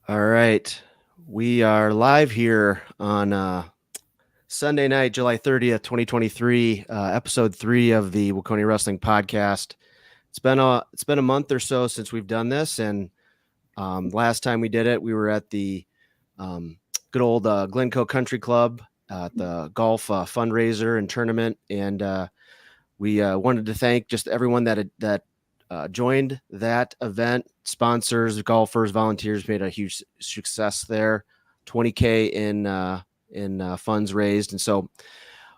All right. We are live here on Sunday night, July 30th, 2023, episode 3 of the Waconia Wrestling podcast. It's been a month or so since we've done this, and last time we did it, we were at the good old Glencoe Country Club at the golf fundraiser and tournament, and we wanted to thank just everyone that joined that event. Sponsors, golfers, volunteers made a huge success there. 20K in funds raised, and so I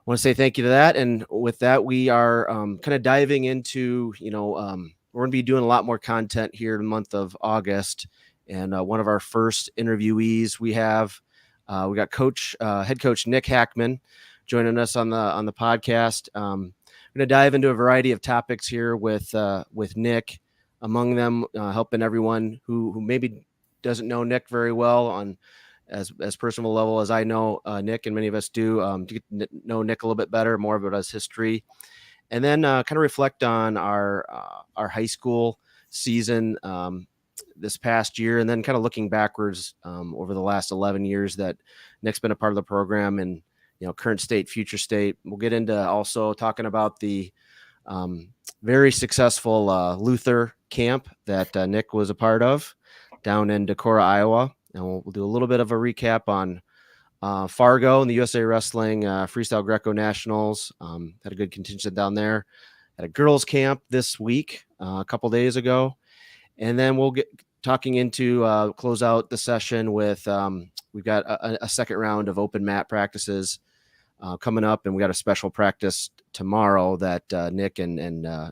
want to say thank you to that. And with that, we are kind of diving into we're going to be doing a lot more content here in the month of August. And one of our first interviewees we got head coach Nick Hackman joining us on the podcast. We're going to dive into a variety of topics here with Nick. Among them, helping everyone who maybe doesn't know Nick very well on as personal level as I know Nick, and many of us do, to get to know Nick a little bit better, more about his history, and then kind of reflect on our high school season this past year, and then kind of looking backwards over the last 11 years that Nick's been a part of the program, and current state, future state. We'll get into also talking about the very successful Luther camp that Nick was a part of down in Decorah, Iowa. And we'll do a little bit of a recap on Fargo and the USA Wrestling Freestyle Greco Nationals. Had a good contingent down there. At a girls' camp this week, a couple days ago. And then we'll get talking into close out the session with we've got a second round of open mat practices coming up, and we got a special practice tomorrow that Nick and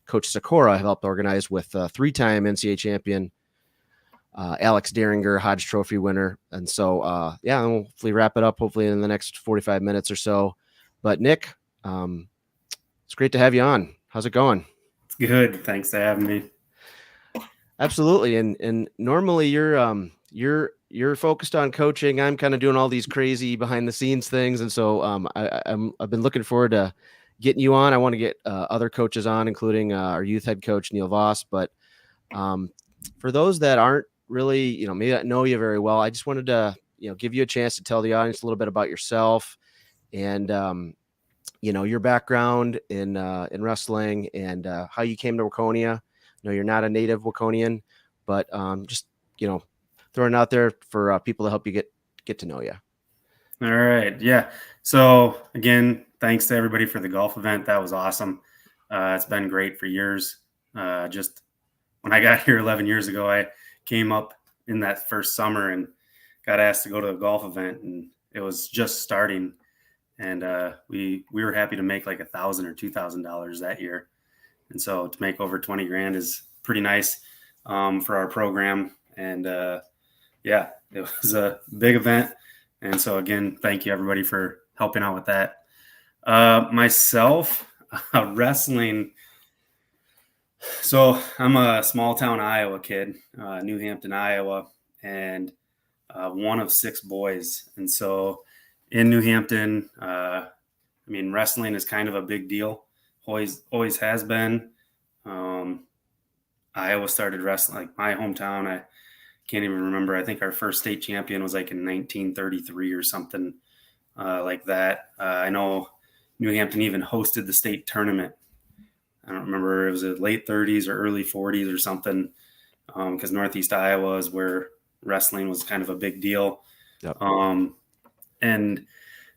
Coach Sakura have helped organize with three-time NCAA champion Alex Dieringer, Hodge Trophy winner. And so, and we'll hopefully wrap it up hopefully in the next 45 minutes or so. But Nick, it's great to have you on. How's it going? It's good. Thanks for having me. Absolutely. And normally you're focused on coaching. I'm kind of doing all these crazy behind the scenes things. And so I've been looking forward to getting you on. I want to get other coaches on, including our youth head coach, Neil Voss. But for those that aren't really, may not know you very well, I just wanted to, give you a chance to tell the audience a little bit about yourself and, your background in wrestling and how you came to Waconia. No, you're not a native Waconian, but just, throwing it out there for people to help you get to know you. All right. Yeah. So again, thanks to everybody for the golf event. That was awesome. It's been great for years. Just when I got here 11 years ago, I came up in that first summer and got asked to go to a golf event, and it was just starting. And we were happy to make like $1,000 or $2,000 that year. And so to make over 20 grand is pretty nice for our program. And it was a big event. And so again, thank you everybody for helping out with that. Myself, wrestling. So I'm a small town Iowa kid, New Hampton, Iowa, and one of 6 boys. And so in New Hampton, wrestling is kind of a big deal. Always has been. Iowa started wrestling, like my hometown. I can't even remember. I think our first state champion was like in 1933 or something like that. I know New Hampton even hosted the state tournament. I don't remember. It was the late 30s or early 40s or something, because Northeast Iowa is where wrestling was kind of a big deal. Yep. And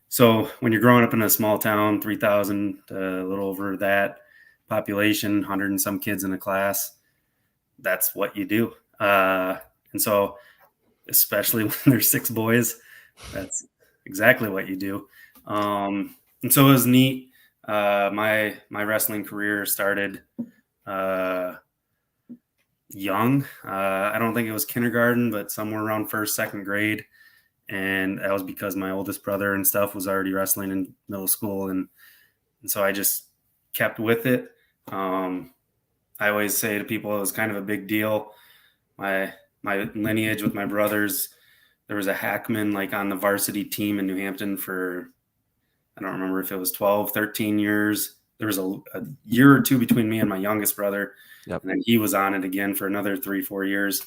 so when you're growing up in a small town, 3,000, a little over that population, 100 and some kids in a class, that's what you do. And so especially when there's 6 boys, that's exactly what you do. And so it was neat. My wrestling career started young. I don't think it was kindergarten, but somewhere around 1st, 2nd grade. And that was because my oldest brother and stuff was already wrestling in middle school. And so I just kept with it. I always say to people it was kind of a big deal. My lineage with my brothers, there was a Hackman like on the varsity team in New Hampton for, I don't remember if it was 12, 13 years. There was a year or two between me and my youngest brother. Yep. And then he was on it again for another 3-4 years.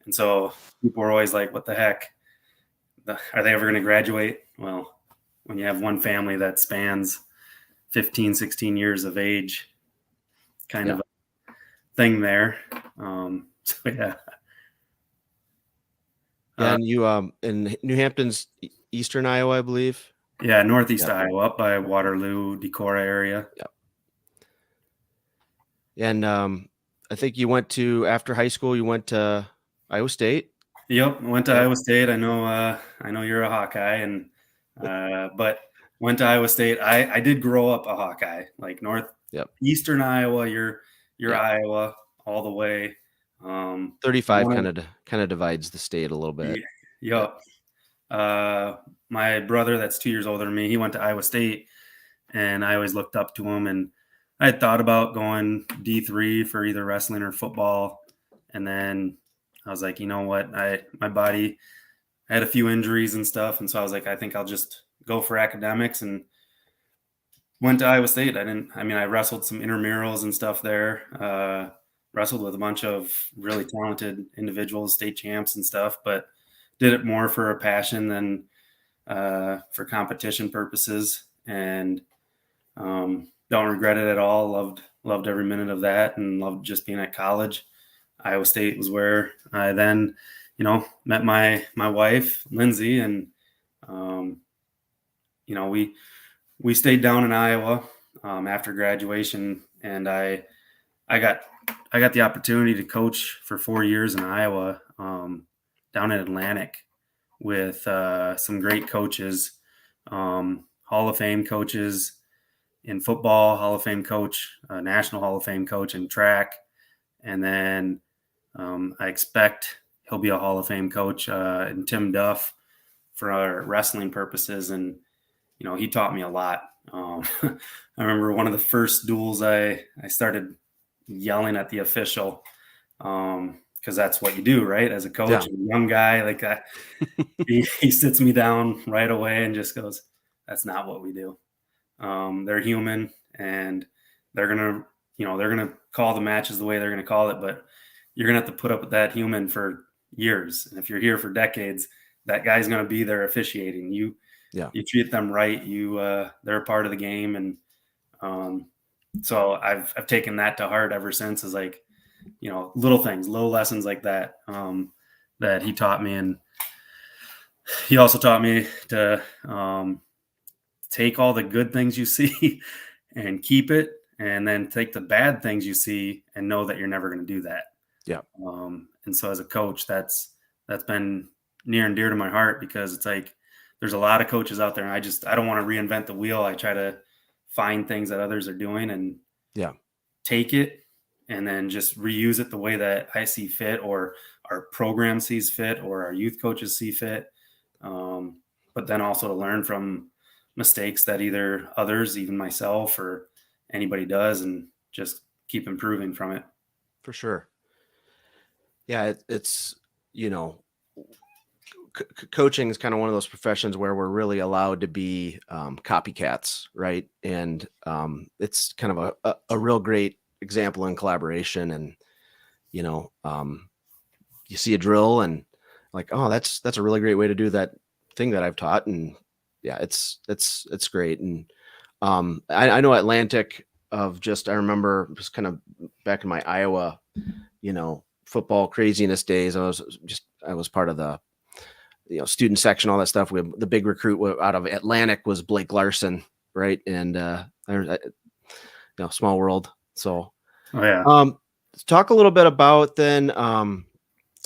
And so people were always like, what the heck? Are they ever going to graduate? Well, when you have one family that spans 15, 16 years of age, kind Yeah. of a thing there. So yeah. Yeah, and you in New Hampton's eastern Iowa, I believe. Yeah, northeast Yep. Iowa, up by Waterloo, Decorah area. Yep. And I think you went to after high school. You went to Iowa State. Yep, went to Yep. Iowa State. I know you're a Hawkeye, and but went to Iowa State. I did grow up a Hawkeye, like Yep. northeastern Iowa. You're Yep. Iowa all the way. 35 kind of divides the state a little bit. Yep. My brother, that's 2 years older than me, he went to Iowa State, and I always looked up to him. And I had thought about going D3 for either wrestling or football, and then I was like, you know what, my body I had a few injuries and stuff, and so I was like, I think I'll just go for academics, and went to Iowa State. I wrestled some intramurals and stuff there. Wrestled with a bunch of really talented individuals, state champs and stuff, but did it more for a passion than for competition purposes, and don't regret it at all. Loved every minute of that, and loved just being at college. Iowa State was where I then, met my wife, Lindsay, and we stayed down in Iowa after graduation, and I got the opportunity to coach for 4 years in Iowa, down in Atlantic, with some great coaches, Hall of Fame coaches in football, Hall of Fame coach, National Hall of Fame coach in track, and then I expect he'll be a Hall of Fame coach in Tim Duff for our wrestling purposes. And he taught me a lot. I remember one of the first duels I started yelling at the official, because that's what you do, right? As a coach, Yeah. a young guy like that, he sits me down right away and just goes, "That's not what we do. They're human, and they're gonna call the matches the way they're gonna call it, but you're gonna have to put up with that human for years. And if you're here for decades, that guy's gonna be there officiating. You treat them right. They're a part of the game." And so I've taken that to heart ever since. Is like, little things, little lessons like that, that he taught me. And he also taught me to take all the good things you see and keep it, and then take the bad things you see and know that you're never going to do that. Yeah. And so as a coach, that's been near and dear to my heart, because it's like, there's a lot of coaches out there, and I don't want to reinvent the wheel. I try to find things that others are doing and take it, and then just reuse it the way that I see fit, or our program sees fit, or our youth coaches see fit. But then also to learn from mistakes that either others, even myself, or anybody does, and just keep improving from it. For sure. Yeah, it's coaching is kind of one of those professions where we're really allowed to be copycats, right? And it's kind of a real great example in collaboration. And you see a drill and like, oh, that's a really great way to do that thing that I've taught. And yeah, it's great. And I know Atlantic I remember just kind of back in my Iowa, football craziness days. I was part of the student section, all that stuff. The big recruit out of Atlantic was Blake Larson, right? And small world. So let's talk a little bit about then.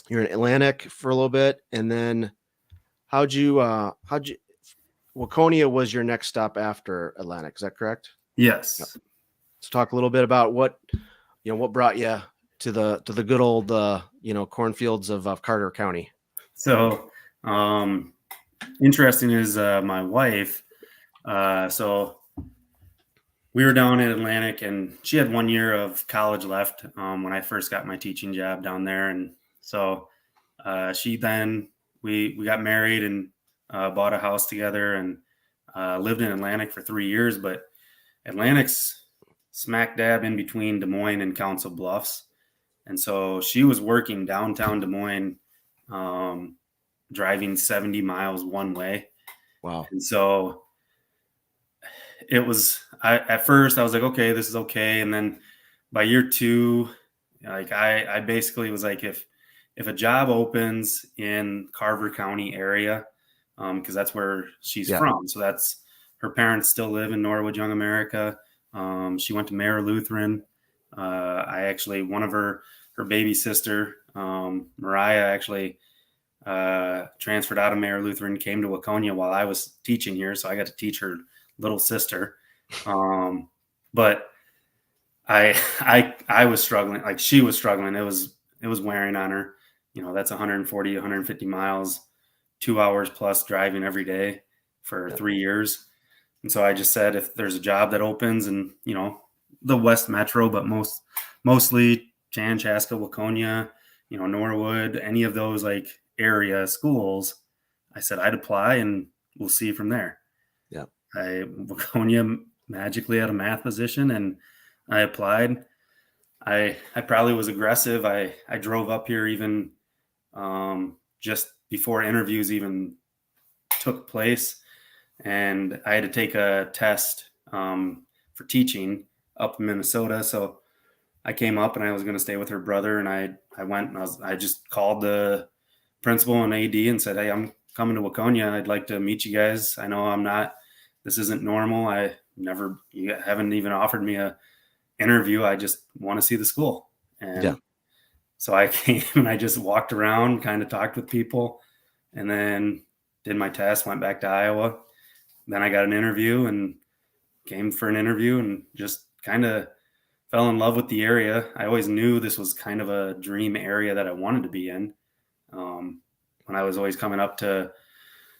You're in Atlantic for a little bit, and then how'd you Waconia was your next stop after Atlantic, is that correct? Yes. Yep. Let's talk a little bit about what brought you to the good old cornfields of Carter County. So interesting is my wife. So we were down in Atlantic, and she had 1 year of college left when I first got my teaching job down there. And so we got married and bought a house together, and lived in Atlantic for 3 years. But Atlantic's smack dab in between Des Moines and Council Bluffs. And so she was working downtown Des Moines driving 70 miles one way. Wow. And so it was, at first I was like, okay, this is okay. And then by year 2, like I basically was like, if a job opens in Carver County area, because that's where she's Yeah. from. So that's, her parents still live in Norwood, Young America. She went to Mayer Lutheran. I actually, one of her baby sister, Mariah, actually transferred out of Mayer Lutheran, came to Waconia while I was teaching here. So I got to teach her little sister. But I was struggling, like she was struggling. It was wearing on her. That's 140, 150 miles, 2 hours plus driving every day for 3 years. And so I just said, if there's a job that opens in, the West Metro, but mostly Chan, Chaska, Waconia, Norwood, any of those like area schools, I said I'd apply and we'll see from there. Yeah. Waconia magically had a math position and I applied. I probably was aggressive. I drove up here even just before interviews even took place, and I had to take a test for teaching up in Minnesota. So I came up and I was going to stay with her brother, and I went and I just called the principal and AD and said, hey, I'm coming to Waconia. I'd like to meet you guys. I know this isn't normal. You haven't even offered me a interview. I just want to see the school. And so I came and I just walked around, kind of talked with people, and then did my test, went back to Iowa. Then I got an interview and came for an interview and just kind of fell in love with the area. I always knew this was kind of a dream area that I wanted to be in. When I was always coming up to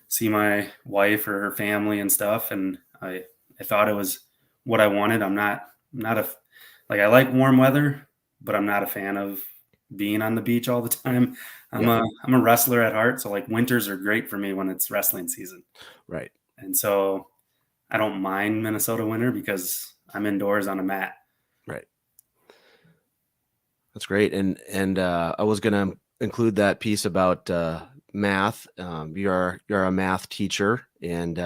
see my wife or her family and stuff, and I thought it was what I wanted. I'm not I like warm weather, but I'm not a fan of being on the beach all the time. I'm a wrestler at heart, so like winters are great for me when it's wrestling season. Right. And so I don't mind Minnesota winter because I'm indoors on a mat. Right. That's great. And I was going to include that piece about math. You're a math teacher, and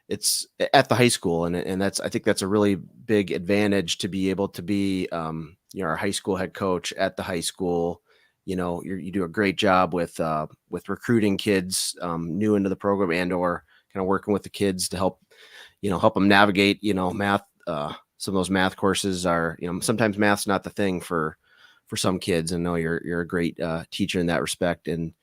it's at the high school, and I think that's a really big advantage to be able to be our high school head coach at the high school. You do a great job with recruiting kids new into the program, and or kind of working with the kids to help them navigate math. Some of those math courses are, sometimes math's not the thing for some kids. And know you're a great teacher in that respect. And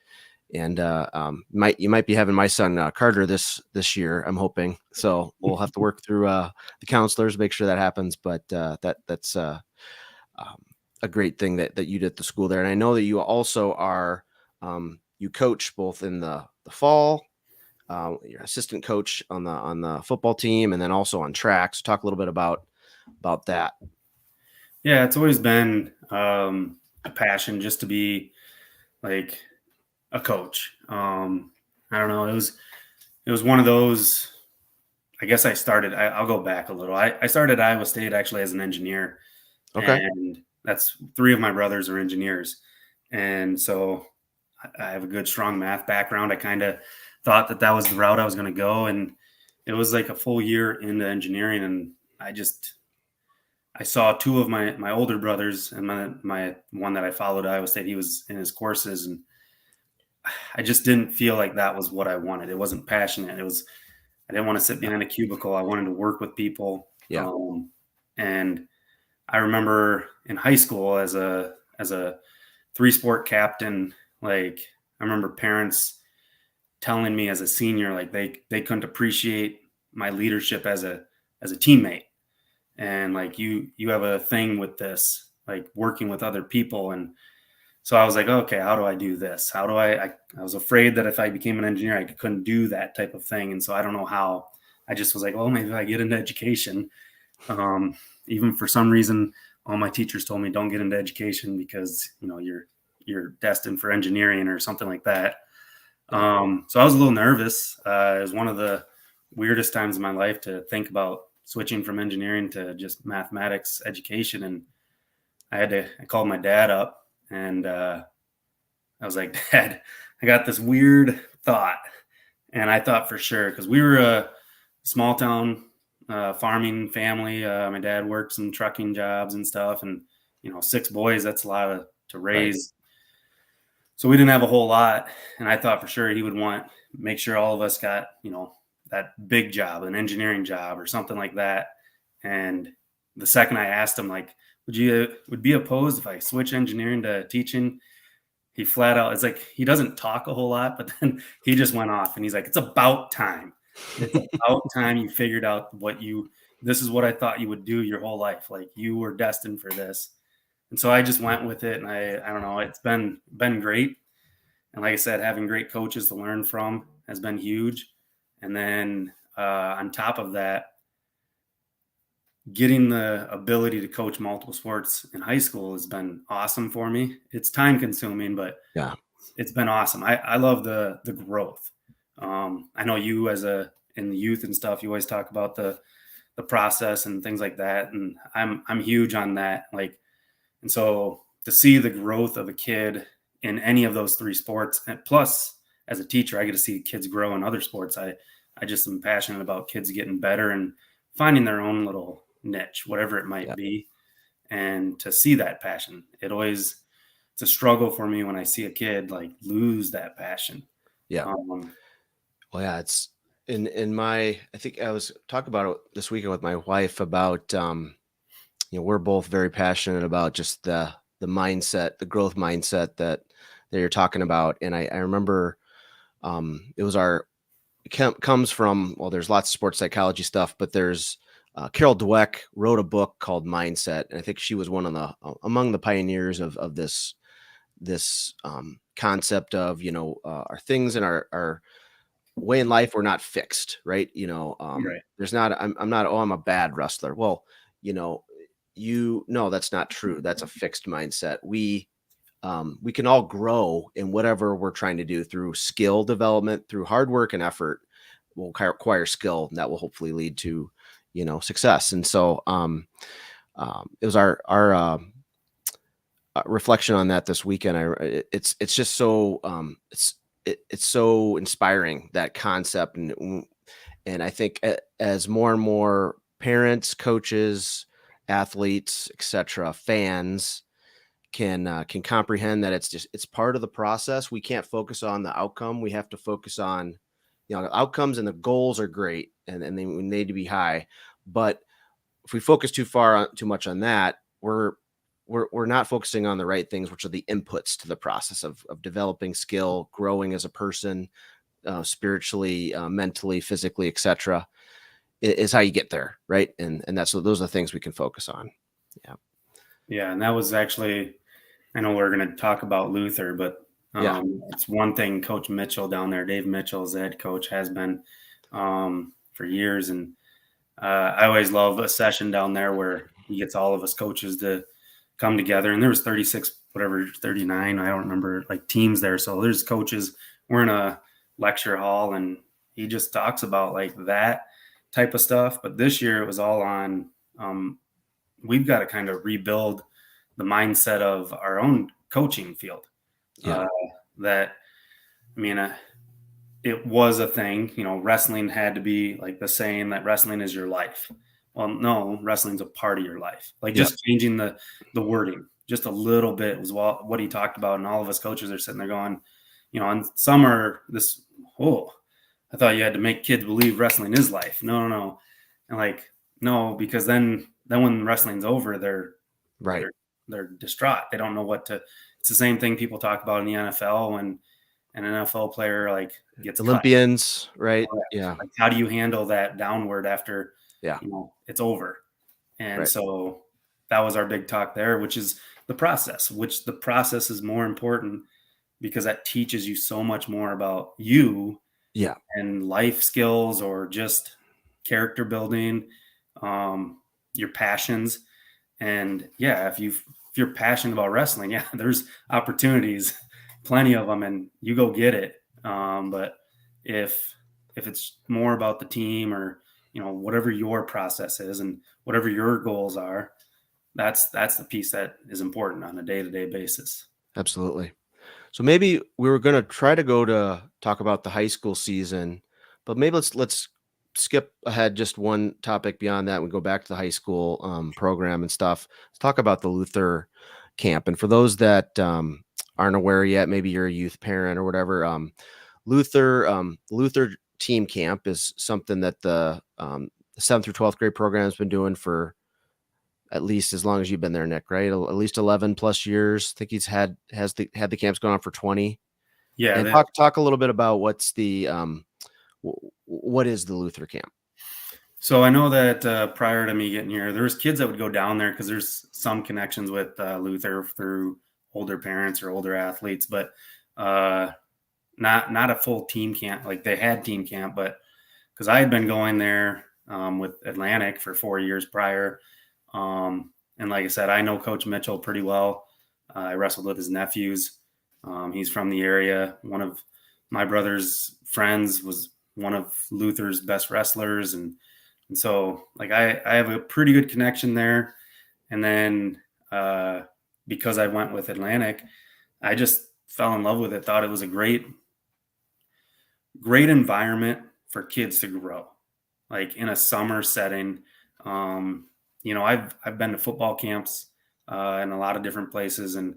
you might be having my son Carter this year, I'm hoping. So we'll have to work through the counselors, make sure that happens. But that's a great thing that you did at the school there. And I know that you also are you coach both in the fall. You're assistant coach on the football team, and then also on track. So talk a little bit about that. Yeah, it's always been a passion just to be like a coach. I don't know. It was one of those. I guess I'll go back a little. I started at Iowa State actually as an engineer. Okay. And that's 3 of my brothers are engineers. And so I have a good, strong math background. I kind of thought that was the route I was going to go. And it was like a full year into engineering. And I saw 2 of my older brothers, and my one that I followed at Iowa State, he was in his courses. And I just didn't feel like that was what I wanted. It wasn't passionate. I didn't want to sit behind a cubicle. I wanted to work with people. Yeah. And I remember in high school as a 3-sport captain, like I remember parents telling me as a senior, like they couldn't appreciate my leadership as a teammate. And like, you have a thing with this, like working with other people. And so I was like, okay, how do I do this? How do I was afraid that if I became an engineer, I couldn't do that type of thing. And so I don't know how. I just was like, well, maybe if I get into education. Even for some reason, all my teachers told me don't get into education because, you're destined for engineering or something like that. So I was a little nervous. It was one of the weirdest times in my life to think about switching from engineering to just mathematics education. And I called my dad up, and I was like, Dad, I got this weird thought. And I thought for sure, because we were a small town farming family. My dad worked some trucking jobs and stuff. And, 6 boys, that's a lot to Right. raise. So we didn't have a whole lot. And I thought for sure he would make sure all of us got, that big job, an engineering job or something like that. And the second I asked him, like, would be opposed if I switch engineering to teaching? He flat out, it's like he doesn't talk a whole lot, but then he just went off and he's like, it's about time. It's about time you figured out this is what I thought you would do your whole life. Like you were destined for this. And so I just went with it. And I don't know, it's been great. And like I said, having great coaches to learn from has been huge. And then on top of that, getting the ability to coach multiple sports in high school has been awesome for me. It's time consuming, but Yeah. it's been awesome. I love the growth. I know you in the youth and stuff, you always talk about the process and things like that. And I'm huge on that. Like, and so to see the growth of a kid in any of those 3 sports, and plus as a teacher, I get to see kids grow in other sports. I just am passionate about kids getting better and finding their own little niche, whatever it might be. And to see that passion, it's a struggle for me when I see a kid like lose that passion. Yeah. Well, yeah, it's I think I was talking about it this weekend with my wife about, we're both very passionate about just the mindset, the growth mindset that you're talking about. And I remember, comes from, well, there's lots of sports psychology stuff, but there's, Carol Dweck wrote a book called Mindset. And I think she was among the pioneers of this concept of, our things in our way in life were not fixed, right? Right. There's not, I'm not, oh, I'm a bad wrestler. Well, no, that's not true. That's a fixed mindset. We can all grow in whatever we're trying to do through skill development, through hard work and effort will acquire skill, and that will hopefully lead to, success. And so, it was our reflection on that this weekend. It's just so, it's so inspiring, that concept. And I think as more and more parents, coaches, athletes, etc., fans can comprehend that it's part of the process. We can't focus on the outcome. We have to focus on, the outcomes, and the goals are great and they need to be high. But if we focus too much on that, we're not focusing on the right things, which are the inputs to the process of developing skill, growing as a person, spiritually, mentally, physically, etc. Is how you get there, right? And those are the things we can focus on. Yeah. Yeah, and that was actually, I know we're going to talk about Luther, but it's one thing Coach Mitchell down there, Dave Mitchell, the head coach, has been for years. And I always love a session down there where he gets all of us coaches to come together. And there was 36, 39, I don't remember, like teams there. So there's coaches. We're in a lecture hall, and he just talks about like that type of stuff. But this year it was all on, we've got to kind of rebuild the mindset of our own coaching field. Yeah. It was a thing, wrestling had to be like the saying that wrestling is your life. Well, no, wrestling's a part of your life. Like just changing the wording just a little bit was what he talked about. And all of us coaches are sitting there going, and some are I thought you had to make kids believe wrestling is life. No. And like, no, because then when wrestling's over, they're distraught. They don't know it's the same thing people talk about in the NFL when an NFL player like gets Olympians, cut. right? Yeah. Like, how do you handle that downward after, it's over? And so that was our big talk there, which is the process is more important because that teaches you so much more about you and life skills or just character building, your passions. And if you're passionate about wrestling, there's opportunities, plenty of them, and you go get it. But if it's more about the team or, whatever your process is and whatever your goals are, that's the piece that is important on a day-to-day basis. Absolutely. So maybe we were going to try to go to talk about the high school season, but maybe let's skip ahead just one topic beyond that. We go back to the high school program and stuff. Let's talk about the Luther camp. And for those that aren't aware yet, maybe you're a youth parent or whatever. Luther team camp is something that the 7th through 12th grade program has been doing for at least as long as you've been there, Nick, right? At least 11 plus years. I think he's had the camps going on for 20. Yeah. And talk a little bit about what is the Luther camp? So I know that prior to me getting here, there was kids that would go down there because there's some connections with Luther through older parents or older athletes, but not a full team camp. Like they had team camp, but because I had been going there with Atlantic for 4 years prior. And like I said, I know Coach Mitchell pretty well. I wrestled with his nephews. He's from the area. One of my brother's friends was one of Luther's best wrestlers. And so like I have a pretty good connection there. And then because I went with Atlantic, I just fell in love with it, thought it was a great environment for kids to grow, like in a summer setting. I've been to football camps in a lot of different places, and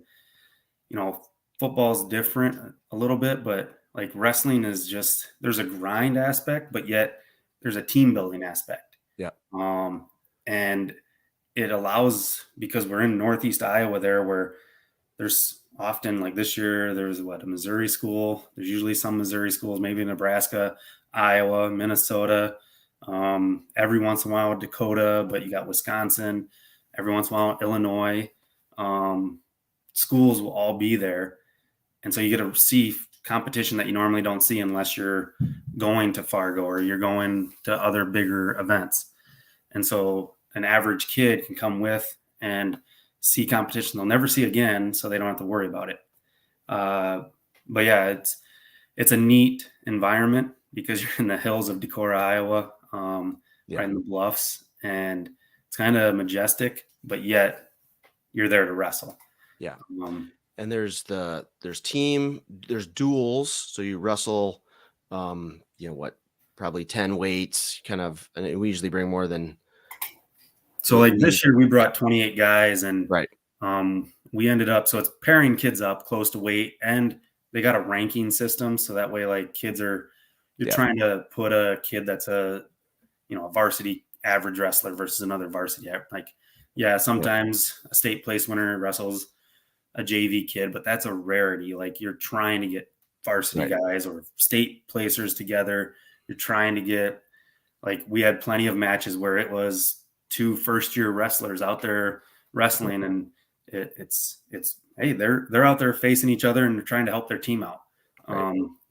football is different a little bit, but like wrestling is just, there's a grind aspect, but yet there's a team building aspect. Yeah. And it allows, because we're in Northeast Iowa there, where there's often, like this year, there's a Missouri school. There's usually some Missouri schools, maybe Nebraska, Iowa, Minnesota. Every once in a while, Dakota, but you got Wisconsin. Every once in a while, Illinois. Schools will all be there. And so you get to see competition that you normally don't see unless you're going to Fargo or you're going to other bigger events. And so an average kid can come with and see competition they'll never see again, so they don't have to worry about it. But yeah, it's a neat environment because you're in the hills of Decorah, Iowa, right in the bluffs, and it's kind of majestic, but yet you're there to wrestle. Yeah. And there's duels. So you wrestle, probably 10 weights kind of, and we usually bring more than. So like this year we brought 28 guys, and right. We ended up, so it's pairing kids up close to weight, and they got a ranking system. So that way, like you're trying to put a kid that's a varsity average wrestler versus another varsity. Sometimes a state place winner wrestles a JV kid, but that's a rarity. Like you're trying to get varsity guys or state placers together. You're trying to get, like, we had plenty of matches where it was 2 first-year wrestlers out there wrestling, and it's hey, they're out there facing each other and they're trying to help their team out.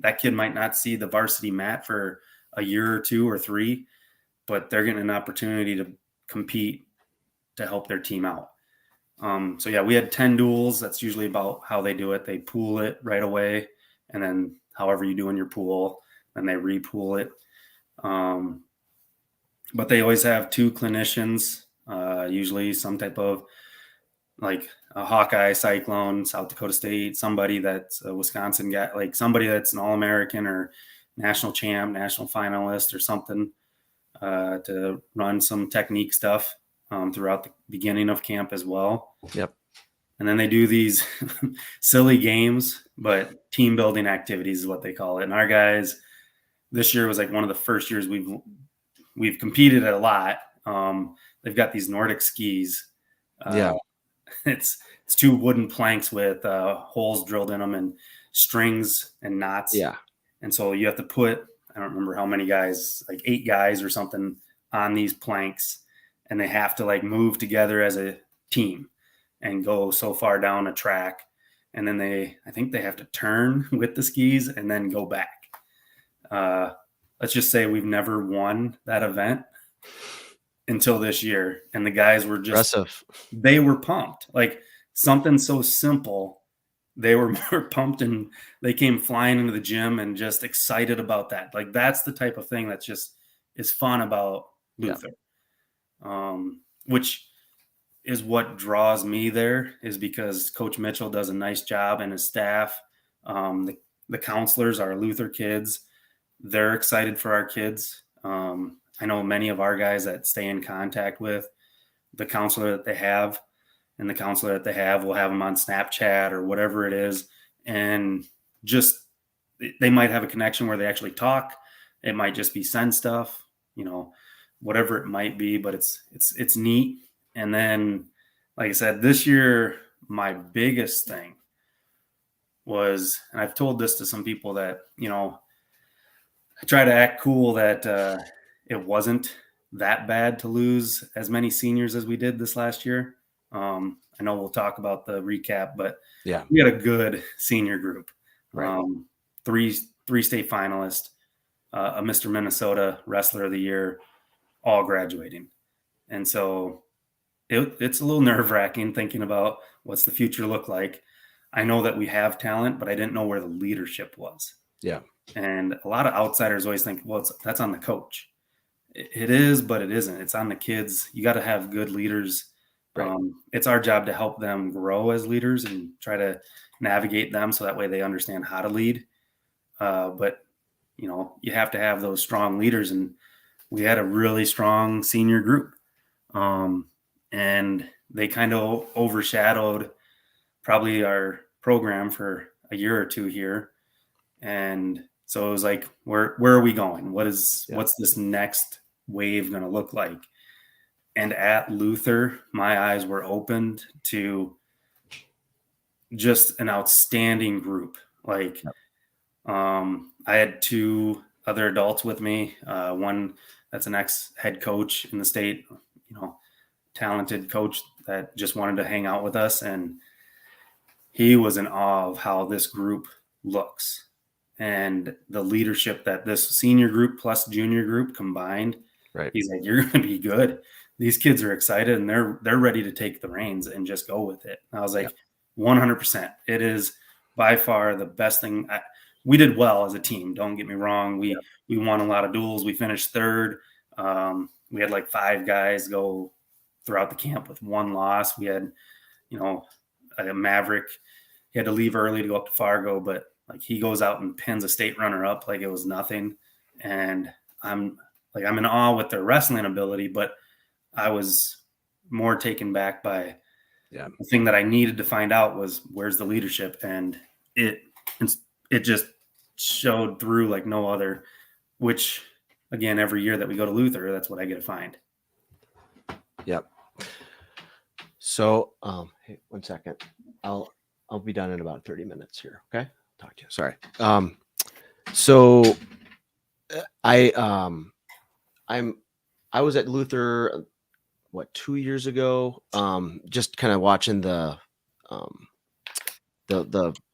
That kid might not see the varsity mat for a year or 2 or 3, but they're getting an opportunity to compete to help their team out. So yeah, we had 10 duels. That's usually about how they do it. They pool it right away, and then however you do in your pool, then they repool it. But they always have 2 clinicians, usually some type of, like a Hawkeye, Cyclone, South Dakota State, somebody that's a Wisconsin guy, like somebody that's an All-American or national champ, national finalist or something, to run some technique stuff throughout the beginning of camp as well. Yep. And then they do these silly games, but team building activities is what they call it. And our guys, this year was like one of the first years we've competed a lot. They've got these Nordic skis. It's 2 wooden planks with holes drilled in them and strings and knots. Yeah. And so you have to put, I don't remember how many guys, like 8 guys or something on these planks, and they have to like move together as a team and go so far down a track. And then I think they have to turn with the skis and then go back. Let's just say we've never won that event until this year. And the guys were just, impressive. They were pumped. Like something so simple, they were more pumped, and they came flying into the gym and just excited about that. Like that's the type of thing that's just is fun about Luther. Which is what draws me there, is because Coach Mitchell does a nice job, and his staff The counselors, our Luther kids, they're excited for our kids. I know many of our guys that stay in contact with the counselor that they have, and the counselor that they have will have them on Snapchat or whatever it is. And just, they might have a connection where they actually talk. It might just be send stuff, whatever it might be, but it's neat. And then, like I said, this year, my biggest thing was, and I've told this to some people that, I try to act cool that it wasn't that bad to lose as many seniors as we did this last year. I know we'll talk about the recap, but yeah, we had a good senior group. right. Three state finalists, a Mr. Minnesota Wrestler of the Year, all graduating. And so it's a little nerve-wracking thinking about what's the future look like. I know that we have talent, but I didn't know where the leadership was. Yeah. And a lot of outsiders always think, well, that's on the coach. It is, but it isn't. It's on the kids. You got to have good leaders. Right. It's our job to help them grow as leaders and try to navigate them so that way they understand how to lead. But you have to have those strong leaders, and we had a really strong senior group. And they kind of overshadowed probably our program for a year or two here. And so it was like, where are we going? What's this next wave going to look like? And at Luther, my eyes were opened to just an outstanding group. Like, I had two other adults with me. One that's an ex-head coach in the state, talented coach that just wanted to hang out with us. And he was in awe of how this group looks and the leadership that this senior group plus junior group combined. Right. He's like, you're going to be good. These kids are excited and they're ready to take the reins and just go with it. And I was like, 100%. It is by far the best thing. We did well as a team. Don't get me wrong. We won a lot of duels. We finished third. We had like 5 guys go throughout the camp with 1 loss. We had, a Maverick. He had to leave early to go up to Fargo, but like he goes out and pins a state runner up like it was nothing. And I'm in awe with their wrestling ability, but I was more taken back by the thing that I needed to find out was where's the leadership. And it just showed through like no other, which again, every year that we go to Luther, that's what I get to find. Yep. So, hey, 1 second. I'll be done in about 30 minutes here. Okay. Talk to you. Sorry. So I was at Luther, 2 years ago? Just kind of watching the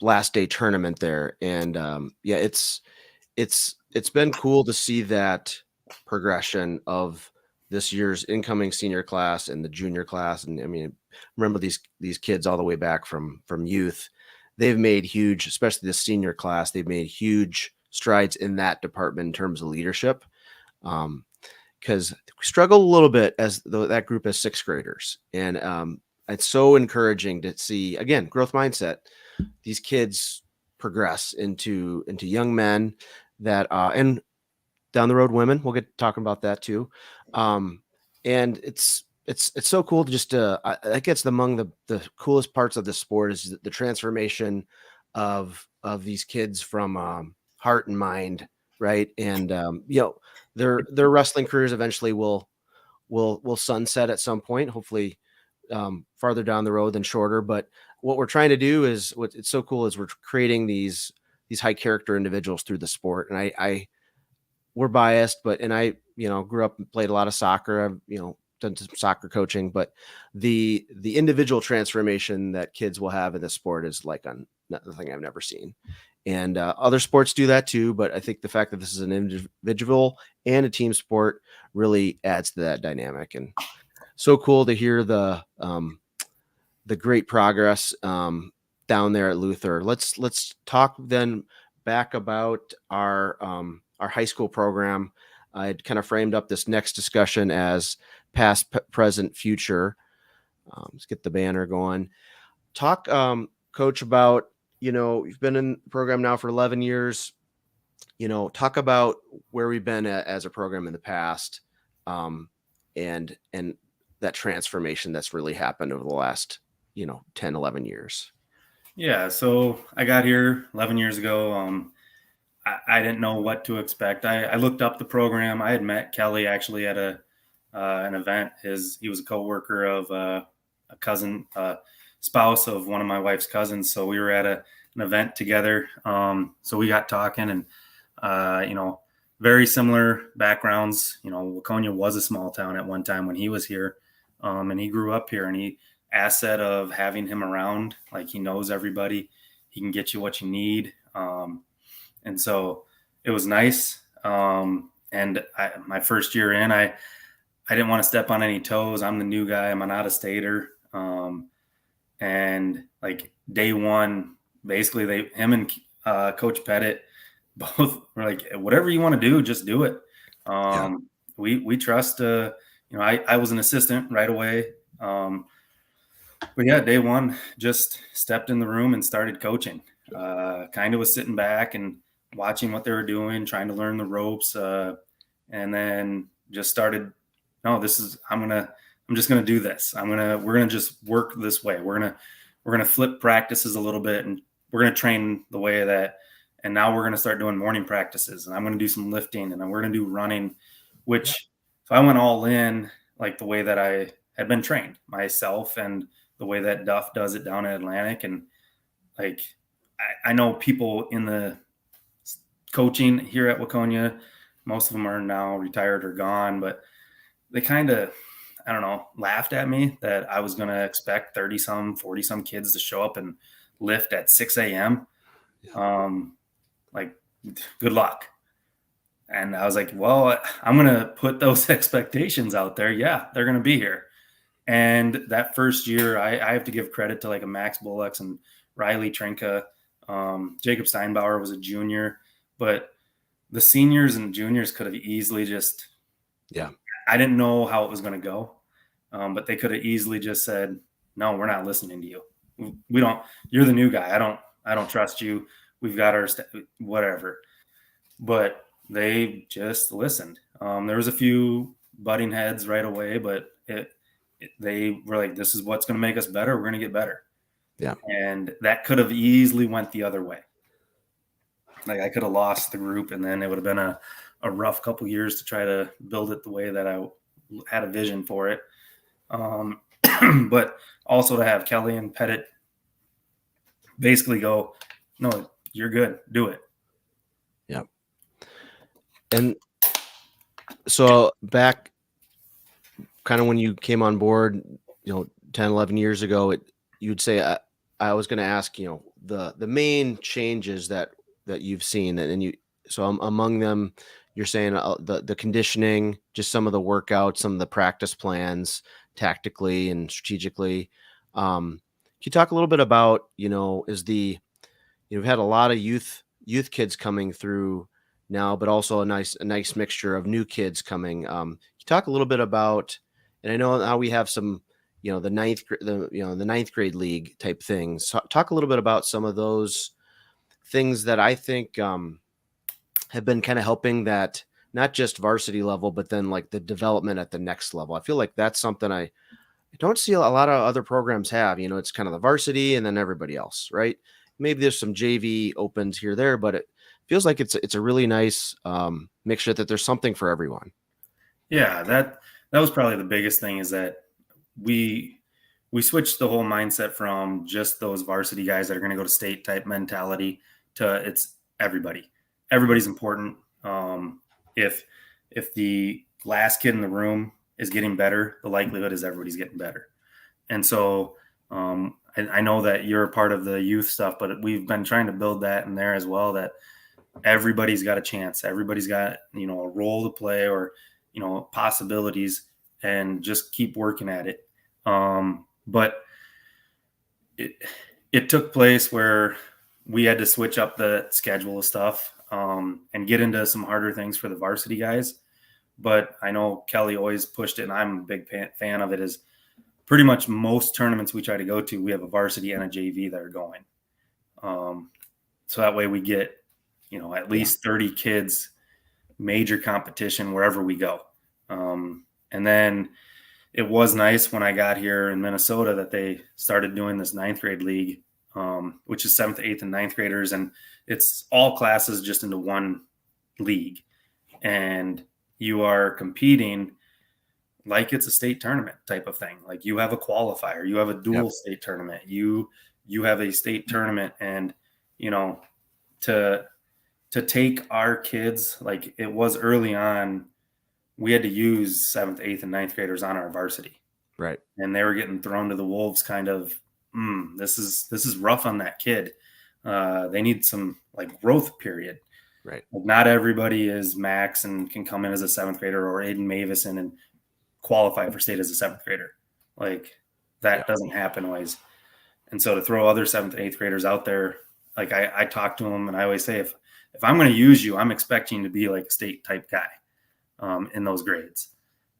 last day tournament there. And, it's been cool to see that progression of this year's incoming senior class and the junior class. And I mean, remember these kids all the way back from youth. They've made huge, especially the senior class, they've made huge strides in that department in terms of leadership. Because we struggle a little bit as that group as 6th graders. And it's so encouraging to see, again, growth mindset. These kids progress into young men that, and down the road women, we'll get talking about that too. And it's so cool to just, I guess among the coolest parts of the sport is the transformation of these kids from heart and mind. Right. And, their wrestling careers eventually will sunset at some point, hopefully farther down the road than shorter. But what we're trying to do is it's so cool is we're creating these high character individuals through the sport. And we're biased, but I grew up and played a lot of soccer. I've, done some soccer coaching, but the individual transformation that kids will have in this sport is like nothing I've never seen. And other sports do that too. But I think the fact that this is an individual and a team sport really adds to that dynamic. And so cool to hear the great progress down there at Luther. Let's talk then back about our high school program. I'd kind of framed up this next discussion as past, present, future. Let's get the banner going. Talk, Coach, about you've been in the program now for 11 years. Talk about where we've been as a program in the past, and that transformation that's really happened over the last 10, 11 years. Yeah, so I got here 11 years ago. I didn't know what to expect. I looked up the program. I had met Kelly actually at an event. He was a coworker of a cousin, spouse of one of my wife's cousins. So we were at an event together. So we got talking, and very similar backgrounds. Waconia was a small town at one time when he was here, and he grew up here. And asset of having him around, like he knows everybody, he can get you what you need. And so it was nice. And my first year in, I didn't want to step on any toes. I'm the new guy. I'm an out-of-stater. And like day one, basically him and Coach Pettit both were like, whatever you want to do, just do it. We trust, I was an assistant right away. But yeah, day one, just stepped in the room and started coaching. Kind of was sitting back and watching what they were doing, trying to learn the ropes, and then just started. No, I'm just gonna do this. We're gonna just work this way. We're gonna flip practices a little bit, and we're gonna train the way that. And now we're gonna start doing morning practices, and I'm gonna do some lifting, and then we're gonna do running. So I went all in, like the way that I had been trained myself, and the way that Duff does it down at Atlantic. And like, I know people in the coaching here at Waconia, most of them are now retired or gone, but they kind of, I don't know, laughed at me that I was going to expect 30 some, 40 some kids to show up and lift at 6 a.m. Like, good luck. And I was like, well, I'm going to put those expectations out there. Yeah, they're going to be here. And that first year, I have to give credit to like a Max Bullocks and Riley Trinka. Jacob Steinbauer was a junior, but the seniors and juniors could have easily just, I didn't know how it was going to go, but they could have easily just said, no, we're not listening to you. You're the new guy. I don't trust you. We've got our, whatever. But they just listened. There was a few butting heads right away, but they were like, this is what's going to make us better. We're going to get better. Yeah. And that could have easily went the other way. Like I could have lost the group, and then it would have been a rough couple years to try to build it the way that I had a vision for it. But also to have Kelly and Pettit basically go, no, you're good. Do it. Yeah. And so back kind of when you came on board, 10, 11 years ago, you'd say, I was going to ask, the main changes that you've seen, and so among them, you're saying the conditioning, just some of the workouts, some of the practice plans, tactically and strategically. Can you talk a little bit about, you've had a lot of youth kids coming through now, but also a nice mixture of new kids coming. Can you talk a little bit about, and I know how we have some, the ninth grade league type things. So talk a little bit about some of those things that I think have been kind of helping that, not just varsity level, but then like the development at the next level. I feel like that's something I don't see a lot of other programs have. It's kind of the varsity and then everybody else, right? Maybe there's some JV opens here there, but it feels like it's a really nice mixture, that there's something for everyone. Yeah, that was probably the biggest thing, is that we switched the whole mindset from just those varsity guys that are going to go to state type mentality to it's everybody. Everybody's important. If the last kid in the room is getting better, the likelihood is everybody's getting better. And so I know that you're a part of the youth stuff, but we've been trying to build that in there as well, that everybody's got a chance. Everybody's got, a role to play, or, possibilities, and just keep working at it. But it took place where we had to switch up the schedule of stuff and get into some harder things for the varsity guys. But I know Kelly always pushed it, and I'm a big fan of it, is pretty much most tournaments we try to go to, we have a varsity and a JV that are going. So that way we get, at least 30 kids, major competition wherever we go. And then it was nice when I got here in Minnesota that they started doing this 9th grade league, which is 7th, 8th, and 9th graders. And it's all classes just into one league. And you are competing like it's a state tournament type of thing. Like you have a qualifier, you have a dual state tournament, you have a state tournament. And, to take our kids, like it was early on, we had to use 7th, 8th, and 9th graders on our varsity. Right. And they were getting thrown to the wolves kind of, this is rough on that kid. They need some like growth period. Right. Like not everybody is Max and can come in as a 7th grader or Aiden Mavison and qualify for state as a 7th grader. Like that doesn't happen always. And so to throw other 7th and 8th graders out there, like I talk to them and I always say, if I'm going to use you, I'm expecting you to be like a state type guy in those grades.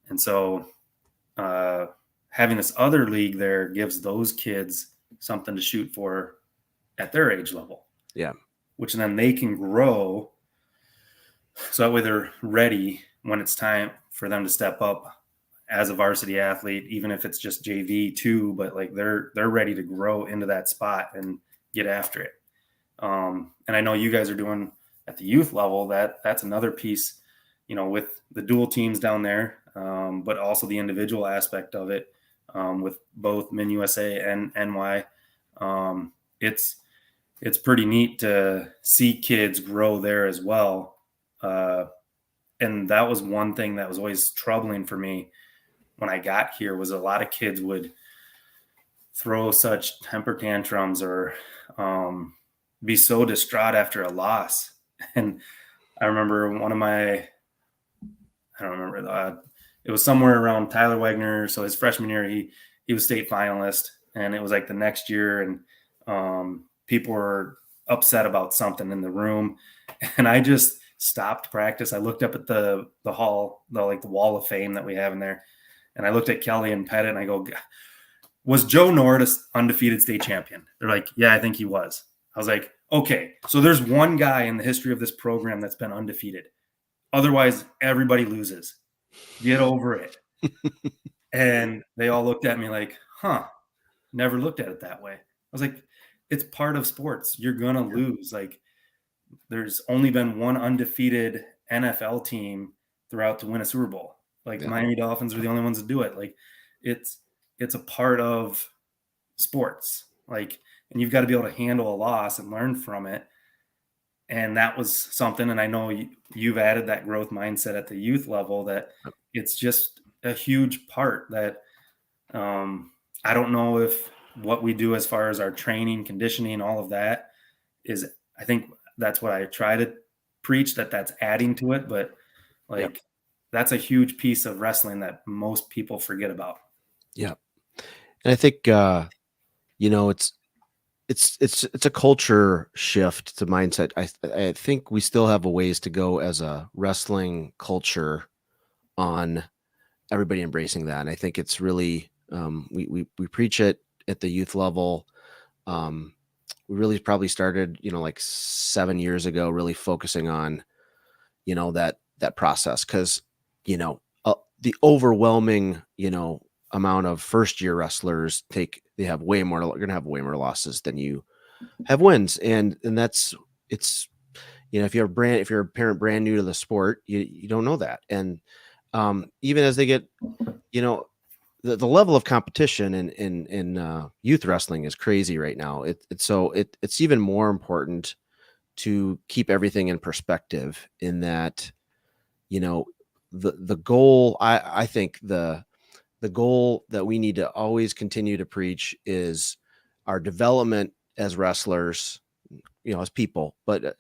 And so having this other league there gives those kids something to shoot for at their age level. Yeah. Which then they can grow. So that way they're ready when it's time for them to step up as a varsity athlete, even if it's just JV too, but like they're ready to grow into that spot and get after it. And I know you guys are doing at the youth level, that's another piece, with the dual teams down there, but also the individual aspect of it, with both Min USA and NY. It's pretty neat to see kids grow there as well. And that was one thing that was always troubling for me when I got here, was a lot of kids would throw such temper tantrums or be so distraught after a loss. And I remember it was somewhere around Tyler Wagner. So his freshman year, he was state finalist, and it was like the next year, and people were upset about something in the room. And I just stopped practice. I looked up at the hall, the wall of fame that we have in there. And I looked at Kelly and Pettit and I go, was Joe Nord undefeated state champion? They're like, yeah, I think he was. I was like, okay, so there's one guy in the history of this program that's been undefeated. Otherwise, everybody loses. Get over it. And they all looked at me like, never looked at it that way. I was like, it's part of sports. You're going to lose. Like, there's only been one undefeated NFL team throughout to win a Super Bowl. Like, the Miami Dolphins are the only ones that do it. Like, it's a part of sports. Like, and you've got to be able to handle a loss and learn from it. And that was something, and I know you've added that growth mindset at the youth level, that it's just a huge part that I don't know if what we do as far as our training, conditioning, all of that is, I think that's what I try to preach, that's adding to it. But that's a huge piece of wrestling that most people forget about. Yeah. And I think, it's a culture shift to mindset. I think we still have a ways to go as a wrestling culture on everybody embracing that. And I think it's really, we preach it at the youth level. We really probably started, like 7 years ago, really focusing on, that process. Cause, the overwhelming, amount of first year wrestlers they're going to have way more losses than you have wins. And it's, if you're a parent brand new to the sport, you don't know that. And even as they get, the level of competition in youth wrestling is crazy right now. It's even more important to keep everything in perspective, in that, the goal, I think the goal that we need to always continue to preach is our development as wrestlers, as people, but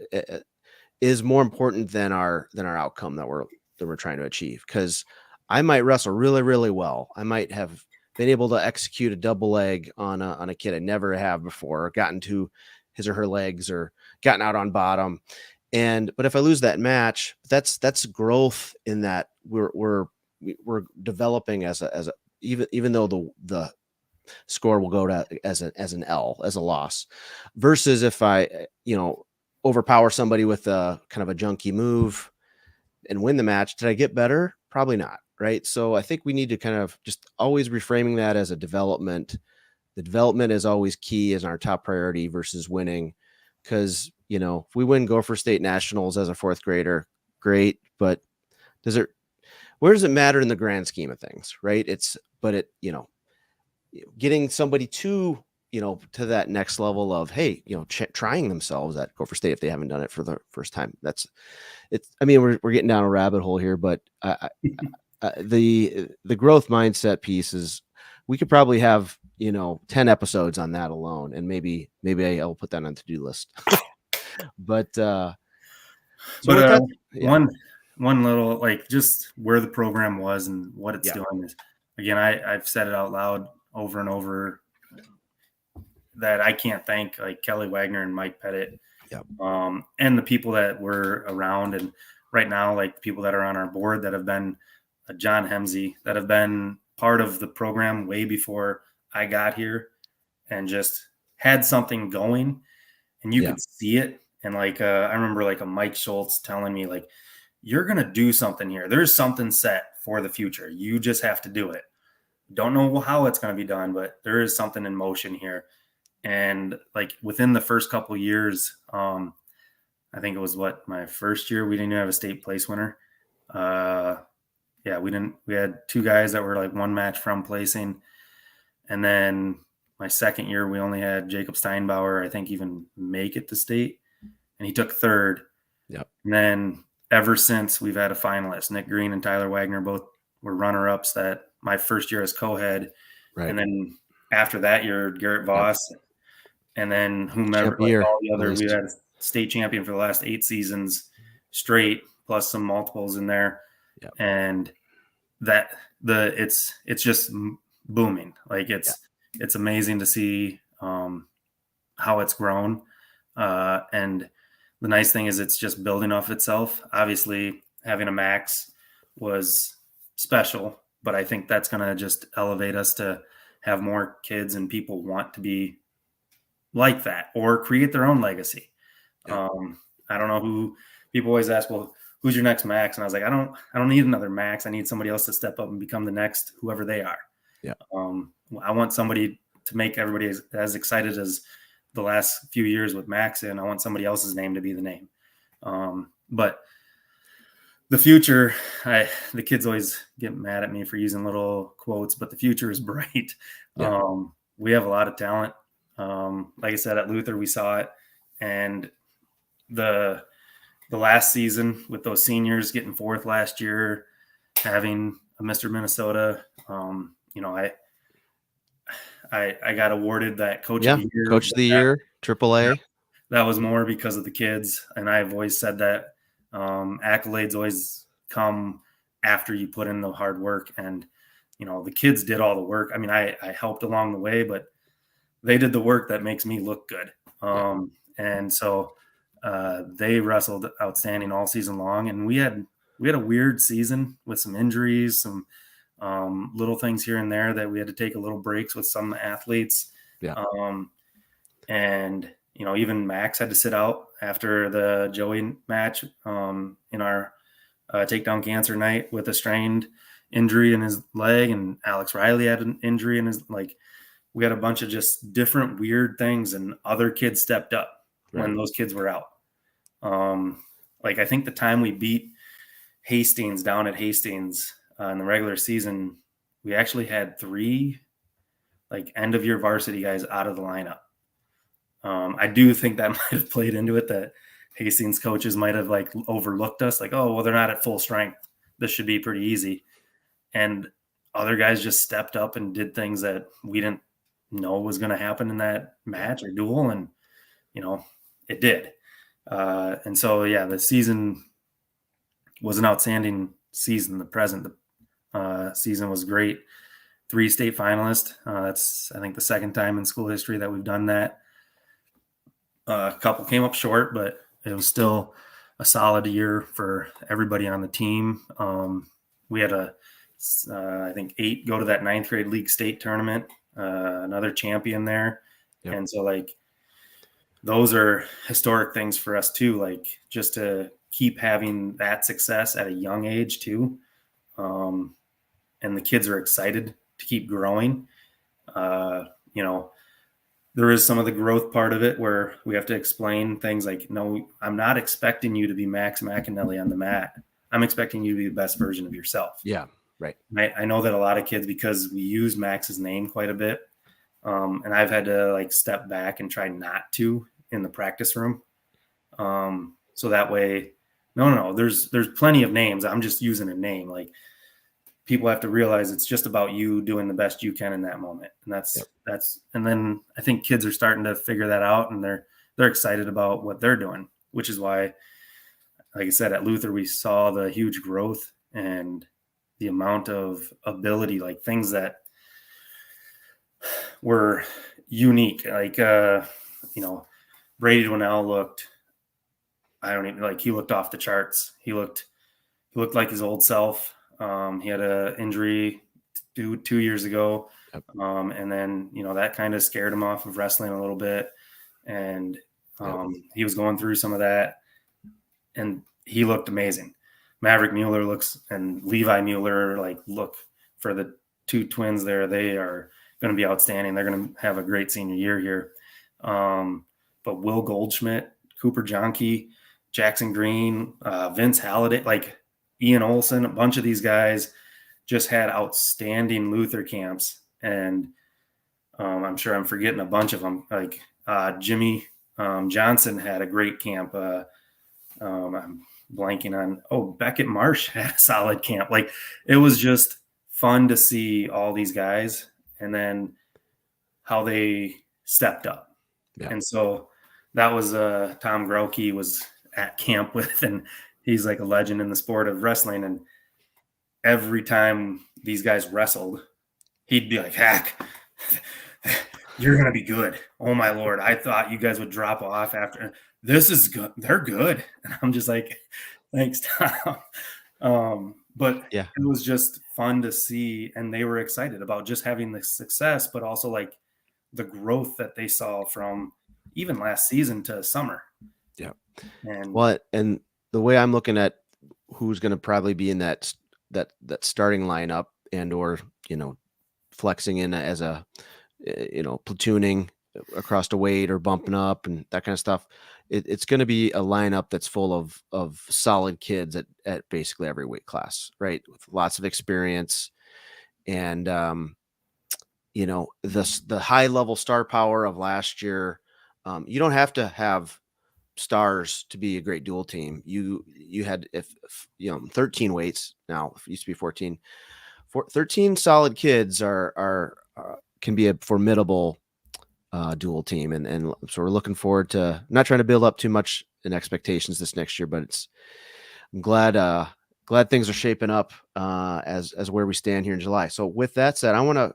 is more important than our outcome that we're trying to achieve. Because I might wrestle really, really well. I might have been able to execute a double leg on a kid I never have before, or gotten to his or her legs, or gotten out on bottom. But if I lose that match, that's growth in that we're developing as a even though the score will go to as an L, as a loss, versus if I, overpower somebody with a kind of a junky move and win the match. Did I get better? Probably not. Right. So I think we need to kind of just always reframing that as a development. The development is always key as our top priority versus winning. Because, if we win Gopher State Nationals as a fourth grader, great. But where does it matter in the grand scheme of things? Right. Getting somebody to that next level of, hey, trying themselves at Gopher State if they haven't done it for the first time. We're getting down a rabbit hole here, but the growth mindset piece is, we could probably have 10 episodes on that alone, and maybe I'll put that on to-do list. But one little, like, just where the program was and what it's doing is, again, I've said it out loud over and over, that I can't thank, like, Kelly Wagner and Mike Pettit, and the people that were around, and right now, like, people that are on our board that have been John Hemsey, that have been part of the program way before I got here, and just had something going, and you could see it. And like, I remember like a Mike Schultz telling me, like, you're going to do something here. There's something set for the future. You just have to do it. Don't know how it's going to be done, but there is something in motion here. And like within the first couple of years, I think it was my first year, we didn't even have a state place winner. We had two guys that were like one match from placing. And then my second year, we only had Jacob Steinbauer, I think, even make it to state, and he took third. Yep. And then ever since, we've had a finalist. Nick Green and Tyler Wagner both were runner-ups that my first year as co-head. Right. And then after that year, Garrett Voss, and then whomever, like all the other, we had a state champion for the last 8 seasons straight, plus some multiples in there. Yep. And it's just booming. Like it's amazing to see how it's grown. And the nice thing is it's just building off itself. Obviously, having a max was special, but I think that's going to just elevate us to have more kids and people want to be like that or create their own legacy. Yeah. I don't know who people always ask, well, who's your next max? And I was like, I don't need another max. I need somebody else to step up and become the next, whoever they are. Yeah. I want somebody to make everybody as excited as the last few years with Max, and I want somebody else's name to be the name. But the future, the kids always get mad at me for using little quotes, but the future is bright. Yeah. We have a lot of talent. Like I said, at Luther, we saw it. And the last season with those seniors getting fourth last year, having a Mr. Minnesota, I got awarded that Coach of the Year. Coach of the Year, AAA. That was more because of the kids. And I've always said that accolades always come after you put in the hard work. And, the kids did all the work. I mean, I helped along the way, but they did the work that makes me look good. And so they wrestled outstanding all season long. And we had a weird season with some injuries, some little things here and there that we had to take a little breaks with some athletes. Yeah. And, even Max had to sit out after the Joey match in our takedown cancer night with a strained injury in his leg. And Alex Riley had an injury in his, we had a bunch of just different weird things, and other kids stepped up when those kids were out. I think the time we beat Hastings down at Hastings in the regular season, we actually had 3 end of year varsity guys out of the lineup. I do think that might have played into it, that Hastings coaches might have overlooked us. Oh, well, they're not at full strength. This should be pretty easy. And other guys just stepped up and did things that we didn't know was going to happen in that match or duel. And, it did. And so, the season was an outstanding season. The season was great. 3 state finalists. That's, I think, the second time in school history that we've done that. A couple came up short, but it was still a solid year for everybody on the team. We had I think 8 go to that 9th grade league state tournament another champion there. Yep. And so like those are historic things for us too, like just to keep having that success at a young age too. And the kids are excited to keep growing. You know, there is some of the growth part of it where we have to explain things like, no, I'm not expecting you to be Max McAnally on the mat. I'm expecting you to be the best version of yourself. Yeah, right. I know that a lot of kids, because we use Max's name quite a bit, and I've had to like step back and try not to in the practice room. So that way, no, there's plenty of names. I'm just using a name. Like people have to realize it's just about you doing the best you can in that moment. And and then I think kids are starting to figure that out, and they're excited about what they're doing, which is why, like I said, at Luther, we saw the huge growth and the amount of ability, like things that were unique. Like, Brady Dwinell looked, I don't even like, he looked off the charts. He looked like his old self. He had an injury 2 years ago. Yep. And then, that kind of scared him off of wrestling a little bit. And he was going through some of that, and he looked amazing. Maverick Mueller and Levi Mueller, like, look for the two twins there. They are going to be outstanding. They're going to have a great senior year here. But Will Goldschmidt, Cooper Jonke, Jackson Green, Vince Halliday, like Ian Olson, a bunch of these guys just had outstanding Luther camps. And I'm sure I'm forgetting a bunch of them. Like Jimmy Johnson had a great camp. I'm blanking on, Beckett Marsh had a solid camp. Like it was just fun to see all these guys and then how they stepped up. Yeah. And so that was Tom Grokey was at camp with, and he's like a legend in the sport of wrestling. And every time these guys wrestled, he'd be like, Hack, you're going to be good. Oh my Lord. I thought you guys would drop off after. This is good. They're good. And I'm just like, thanks, Tom. But yeah, it was just fun to see. And they were excited about just having the success, but also like the growth that they saw from even last season to summer. Yeah. And the way I'm looking at who's going to probably be in that starting lineup and, or, flexing in as a, platooning across the weight or bumping up and that kind of stuff. It's going to be a lineup that's full of solid kids at basically every weight class, right? With lots of experience and, the high level star power of last year. You don't have to have stars to be a great dual team. You had, if 13 weights, now it used to be 14, 13 solid kids can be a formidable dual team. And so we're looking forward to, not trying to build up too much in expectations this next year, but I'm glad things are shaping up as where we stand here in July. So with that said, I want to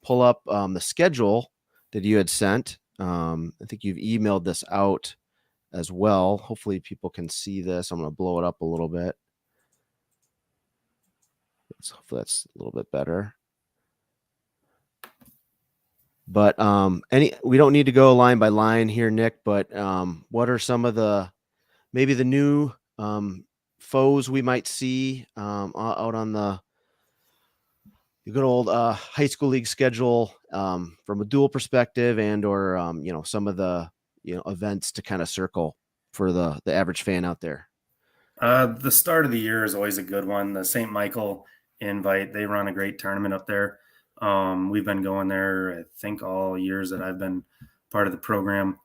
pull up the schedule that you had sent. I think you've emailed this out as well. Hopefully people can see this. I'm going to blow it up a little bit. Hopefully that's a little bit better. But we don't need to go line by line here, Nick, but what are some of maybe the new foes we might see out on the good old high school league schedule from a dual perspective, and or some of the events to kind of circle for the average fan out there? The start of the year is always a good one. The St. Michael invite, they run a great tournament up there. We've been going there, I think, all years that I've been part of the program,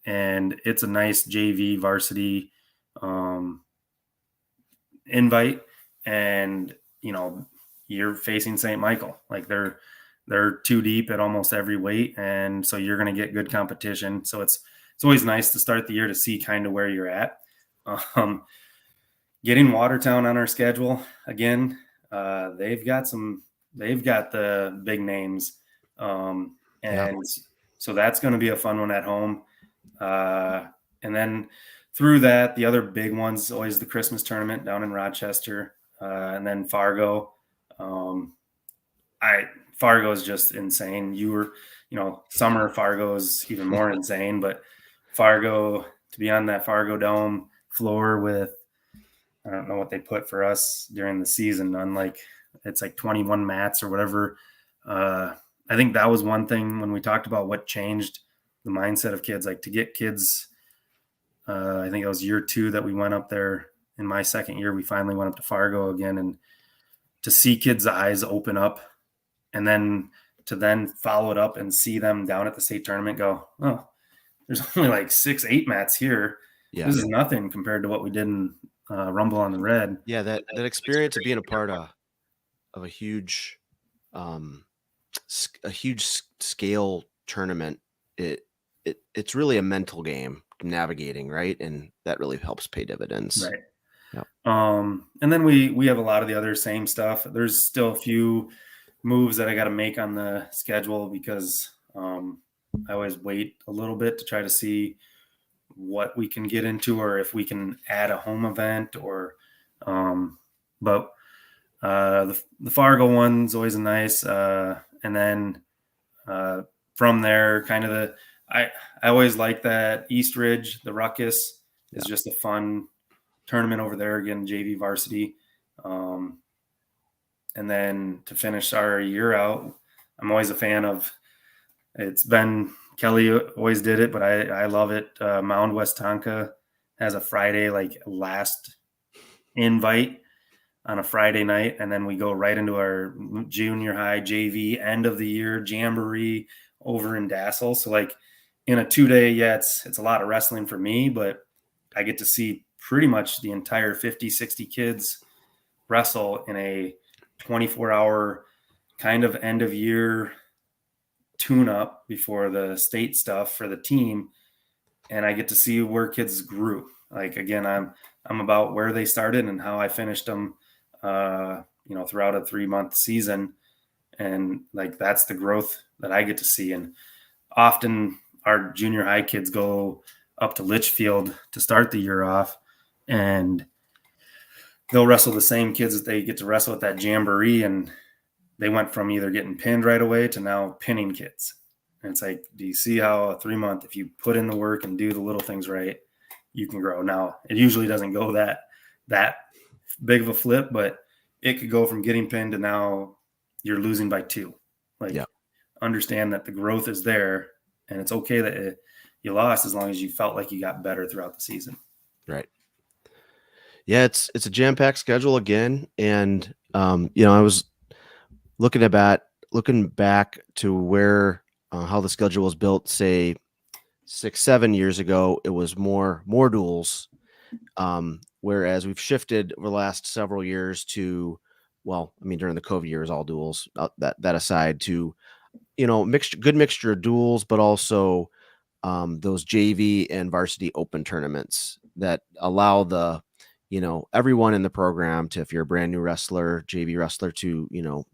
and it's a nice JV varsity invite. And you're facing St. Michael, like they're too deep at almost every weight, and so you're going to get good competition. So it's always nice to start the year to see kind of where you're at. Getting Watertown on our schedule again, they've got the big names, so that's going to be a fun one at home. And then through that, the other big ones always the Christmas tournament down in Rochester, and then Fargo. Fargo is just insane. Summer Fargo is even more insane, but Fargo, to be on that Fargo Dome floor with, I don't know what they put for us during the season, it's like 21 mats or whatever. I think that was one thing when we talked about what changed the mindset of kids, like to get kids. I think it was year 2 that we went up there. In my second year, we finally went up to Fargo again, and to see kids' eyes open up, and then to follow it up and see them down at the state tournament go, oh, there's only like 6-8 mats here. Yeah. This is nothing compared to what we did in Rumble on the Red. Yeah, that experience of being a part of a huge scale tournament, it's really a mental game navigating, right? And that really helps pay dividends. Right. Yep. And then we have a lot of the other same stuff. There's still a few moves that I got to make on the schedule because I always wait a little bit to try to see what we can get into, or if we can add a home event, or but the Fargo one's always nice. And then from there, kind of I always like that East Ridge, the Ruckus is just a fun tournament over there, again, JV varsity. And then to finish our year out, I'm always a fan of, it's been, Kelly always did it, but I love it. Mound West Tonka has a Friday, like last invite on a Friday night. And then we go right into our junior high JV end of the year jamboree over in Dassel. So like in a 2-day, yeah, it's a lot of wrestling for me, but I get to see pretty much the entire 50, 60 kids wrestle in a 24-hour kind of end of year tune up before the state stuff for the team. And I get to see where kids grew. Like, again, I'm about where they started and how I finished them, throughout a 3-month season. And like, that's the growth that I get to see. And often our junior high kids go up to Litchfield to start the year off, and they'll wrestle the same kids that they get to wrestle at that jamboree. And they went from either getting pinned right away to now pinning kids. And it's like, do you see how a 3-month, if you put in the work and do the little things right, you can grow? Now, it usually doesn't go that big of a flip, but it could go from getting pinned to now you're losing by 2. Like, understand that the growth is there, and it's okay that you lost as long as you felt like you got better throughout the season. Right. Yeah, it's a jam-packed schedule again, and I was looking back to where how the schedule was built, say 6-7 years ago. It was more duels, whereas we've shifted over the last several years to, during the COVID years, all duels. That aside, to good mixture of duels, but also those JV and varsity open tournaments that allow everyone in the program to, if you're a brand new wrestler, JV wrestler, to,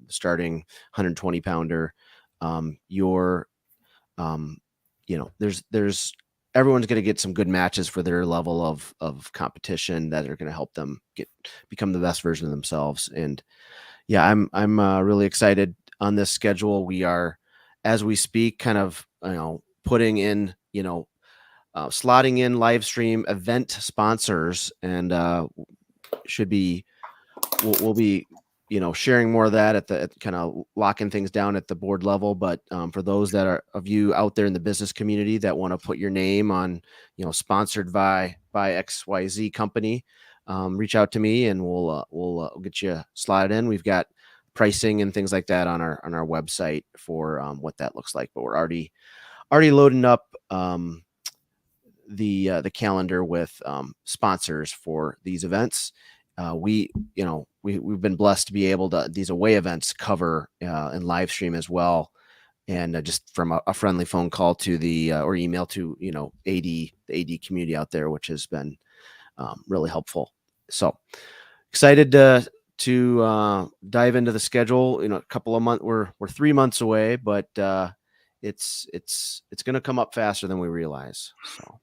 starting 120 pounder, there's everyone's going to get some good matches for their level of competition that are going to help them become the best version of themselves. And yeah, I'm really excited on this schedule. We are, as we speak, kind of, putting in, slotting in live stream event sponsors, and we'll be sharing more of that at kind of locking things down at the board level. But for those that are of you out there in the business community that want to put your name on, sponsored by XYZ company, reach out to me and we'll get you slotted in. We've got pricing and things like that on our website for what that looks like, but we're already loading up the calendar with sponsors for these events. We've been blessed to be able to, these away events, cover and live stream as well. And just from a friendly phone call to the or email to the AD community out there, which has been really helpful. So excited to dive into the schedule. A couple of months, we're 3 months away, but it's going to come up faster than we realize. So,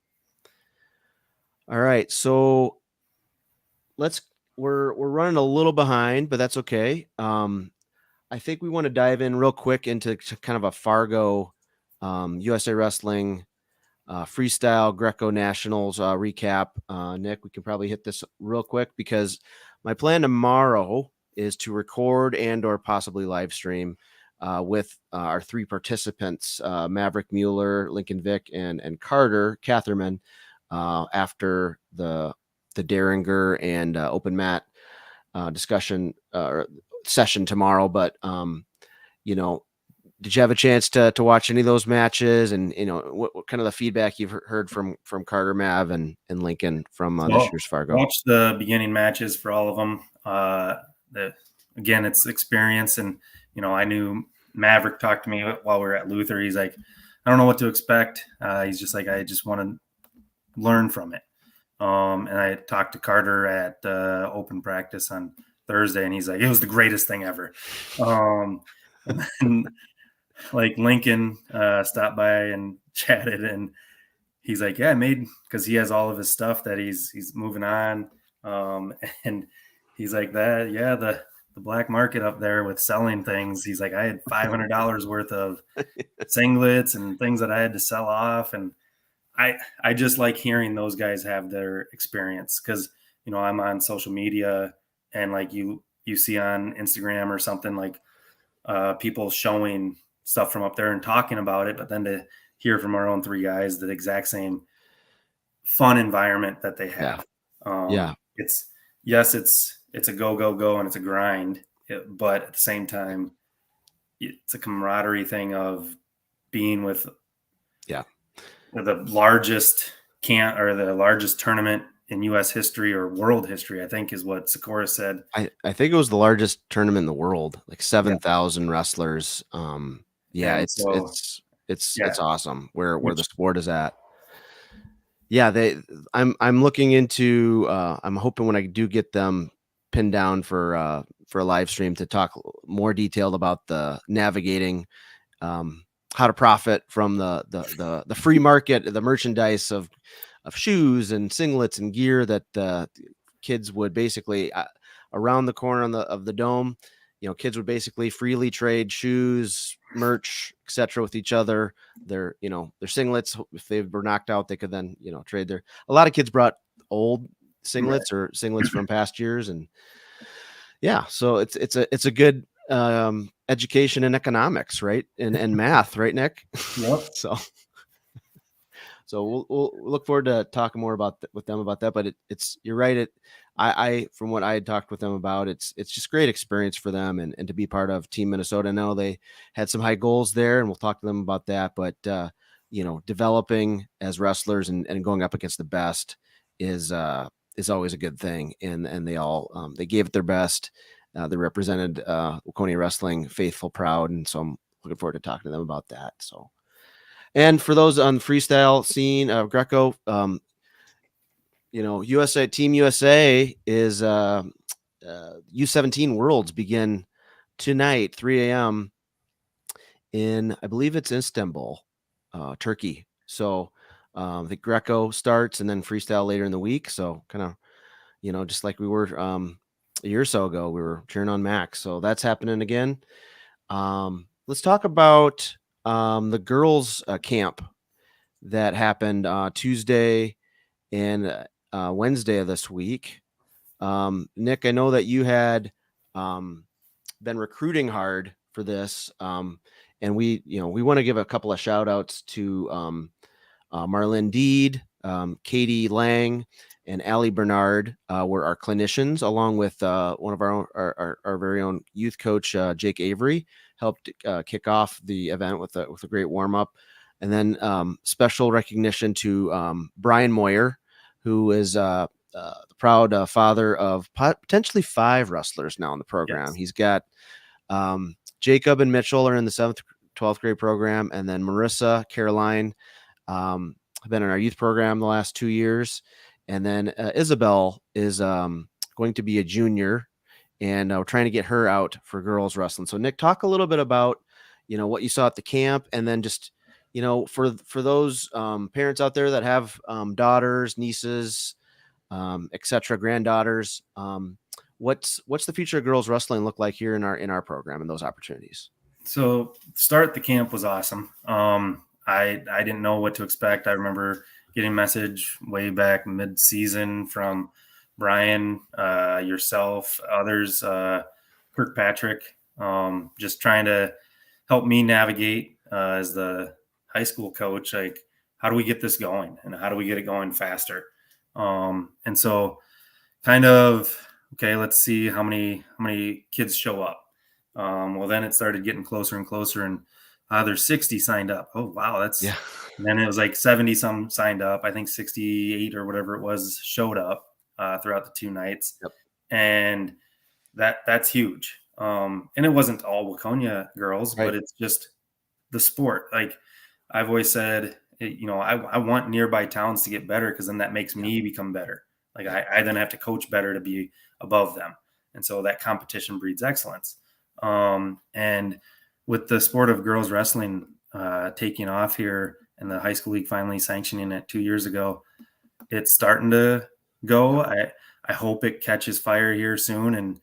all right, so we're running a little behind, but that's okay. I think we want to dive in real quick into kind of a Fargo USA Wrestling freestyle Greco Nationals recap. Nick, we can probably hit this real quick because my plan tomorrow is to record and or possibly live stream with our three participants, Maverick Mueller, Lincoln Vick, and Carter Catherman after the Dieringer and open mat discussion session tomorrow. But you know, did you have a chance to watch any of those matches? And what kind of the feedback you've heard from Carter, Mav, and Lincoln from this year's Fargo? Watch the beginning matches for all of them. Again, it's experience, and I knew Maverick talked to me while we were at Luther. He's like, I don't know what to expect. He's just like, I just want to learn from it. And I talked to Carter at open practice on Thursday, and he's like, it was the greatest thing ever. And then, like, Lincoln stopped by and chatted, and he's like, yeah, because he has all of his stuff that he's moving on. And he's like, that, yeah, the black market up there with selling things. He's like, I had $500 worth of singlets and things that I had to sell off. And I just like hearing those guys have their experience, because I'm on social media, and like you see on Instagram or something, like people showing stuff from up there and talking about it, but then to hear from our own three guys the exact same fun environment that they have. It's a go and it's a grind, but at the same time, it's a camaraderie thing of being with the largest the largest tournament in U.S. history or world history, I think is what Sikora said. I think it was the largest tournament in the world, like 7,000 wrestlers. It's awesome where the sport is at. Yeah, I'm looking into. I'm hoping when I do get them pinned down for a live stream to talk more detailed about the navigating. How to profit from the free market, the merchandise of shoes and singlets and gear that kids would basically around the corner of the dome. Kids would basically freely trade shoes, merch, etc. with each other. Their singlets, if they were knocked out, they could then trade their. A lot of kids brought old singlets or singlets from past years, and so it's a good education in economics, right? And math, right, Nick? Yep. So we'll look forward to talking more with them about that. But you're right. I from what I had talked with them about, it's just great experience for them and to be part of Team Minnesota. I know they had some high goals there, and we'll talk to them about that. But developing as wrestlers and going up against the best is always a good thing. And they all they gave it their best. They represented Waconia Wrestling faithful, proud, and so I'm looking forward to talking to them about that. So, and for those on the freestyle scene, Greco, USA Team USA is U17 Worlds begin tonight, 3 a.m. in, I believe it's Istanbul, Turkey. So the Greco starts and then freestyle later in the week. So kind of, just like we were a year or so ago, we were cheering on Max. So that's happening again. Let's talk about the girls' camp that happened Tuesday and Wednesday of this week. Nick, I know that you had been recruiting hard for this, and we want to give a couple of shout outs to Marlene Deed, Katie Lang, and Allie Bernard were our clinicians, along with one of our very own youth coach, Jake Avery, helped kick off the event with a great warm up. And then special recognition to Brian Moyer, who is the proud father of potentially 5 wrestlers now in the program. Yes. He's got Jacob and Mitchell are in the 7th, 12th grade program. And then Marissa, Caroline have been in our youth program the last 2 years. And then Isabel is going to be a junior, and we're trying to get her out for girls wrestling. So Nick, talk a little bit about, what you saw at the camp, and then just, for those parents out there that have daughters, nieces, etc., granddaughters, What's the future of girls wrestling look like here in our program and those opportunities? So start the camp was awesome. I didn't know what to expect. I remember getting a message way back mid-season from Brian, yourself, others, Kirkpatrick, just trying to help me navigate as the high school coach. Like, how do we get this going, and how do we get it going faster? And so, kind of, okay, let's see how many kids show up. Well, then it started getting closer and closer, and there's 60 signed up. Oh, wow, that's. Yeah. And then it was like 70 some signed up. I think 68 or whatever it was showed up throughout the 2 nights, Yep. and that's huge. And it wasn't all Waconia girls, Right. but it's just the sport. Like I've always said, I want nearby towns to get better because then that makes me become better. Like I then have to coach better to be above them. And so that competition breeds excellence. And with the sport of girls wrestling taking off here and the high school league finally sanctioning it 2 years ago, it's starting to go. I hope it catches fire here soon. And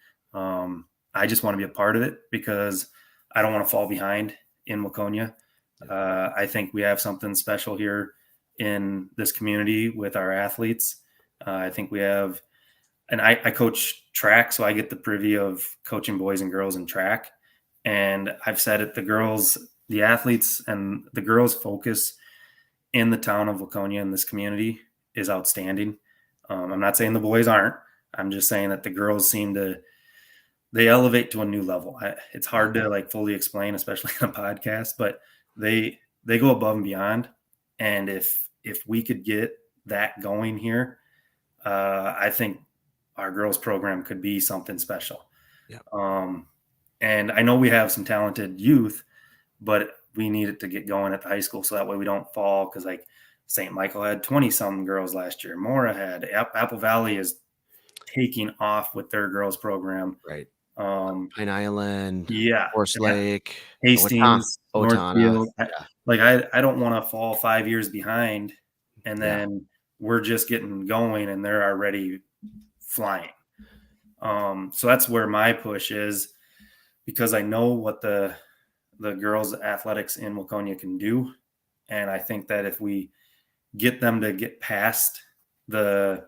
I just want to be a part of it because I don't want to fall behind in Waconia. I think we have something special here in this community with our athletes. I think we have, and I coach track, so I get the privy of coaching boys and girls in track. And I've said it, the athletes and the girls' focus in the town of Waconia in this community is outstanding. I'm not saying the boys aren't. I'm just saying that the girls they elevate to a new level. It's hard to like fully explain, especially on a podcast, but they go above and beyond. And if we could get that going here, I think our girls program could be something special. Yeah. And I know we have some talented youth, but we need it to get going at the high school so that way we don't fall. Because like St. Michael had 20 some girls last year. Mora had Apple Valley is taking off with their girls program. Right. Pine Island, yeah, Horse Lake, Hastings, Otana. Northfield. Yeah. I don't want to fall 5 years behind, and then we're just getting going, and they're already flying. So that's where my push is, because I know what the girls' athletics in Waconia can do, and I think that if we get them to get past the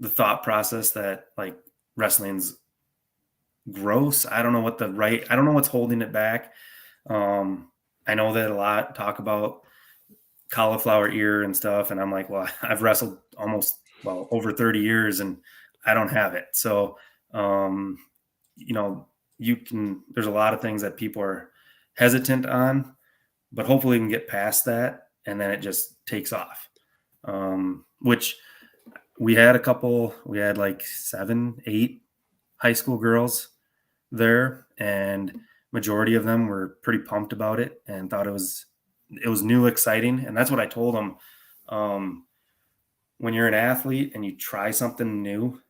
thought process that like wrestling's gross. I don't know what's holding it back. I know that a lot talk about cauliflower ear and stuff. And I'm like, well, I've wrestled over 30 years and I don't have it. So, there's a lot of things that people are hesitant on, but hopefully we can get past that. And then it just takes off. Which we had like 7, 8 high school girls there, and majority of them were pretty pumped about it and thought it was new, exciting. And that's what I told them. When you're an athlete and you try something new,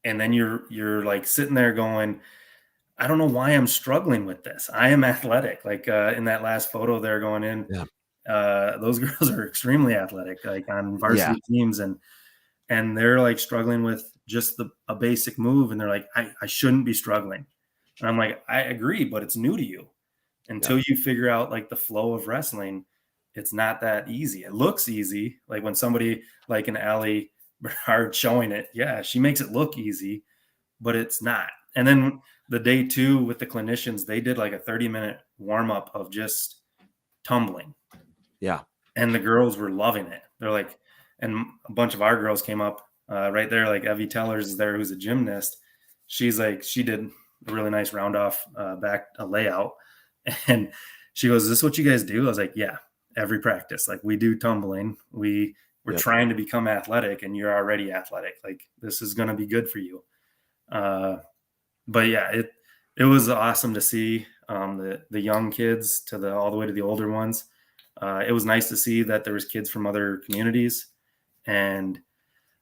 and then you're like sitting there going, I don't know why I'm struggling with this. I am athletic. Like in that last photo there going in, those girls are extremely athletic, like on varsity teams, and they're like struggling with just a basic move. And they're like, I shouldn't be struggling. And I'm like, I agree, but it's new to you. Until you figure out like the flow of wrestling, it's not that easy. It looks easy. Like when somebody like an Allie Bernard showing it, yeah, she makes it look easy, but it's not. And then the day 2 with the clinicians, they did like a 30-minute warm up of just tumbling. Yeah. And the girls were loving it. They're like, and a bunch of our girls came up right there. Like Evie Tellers is there, who's a gymnast. She's like, she did a really nice round off back a layout. And she goes, is this what you guys do? I was like, yeah, every practice. Like we do tumbling. We're trying to become athletic, and you're already athletic. Like this is going to be good for you. But yeah, it was awesome to see the young kids all the way to the older ones. It was nice to see that there was kids from other communities, and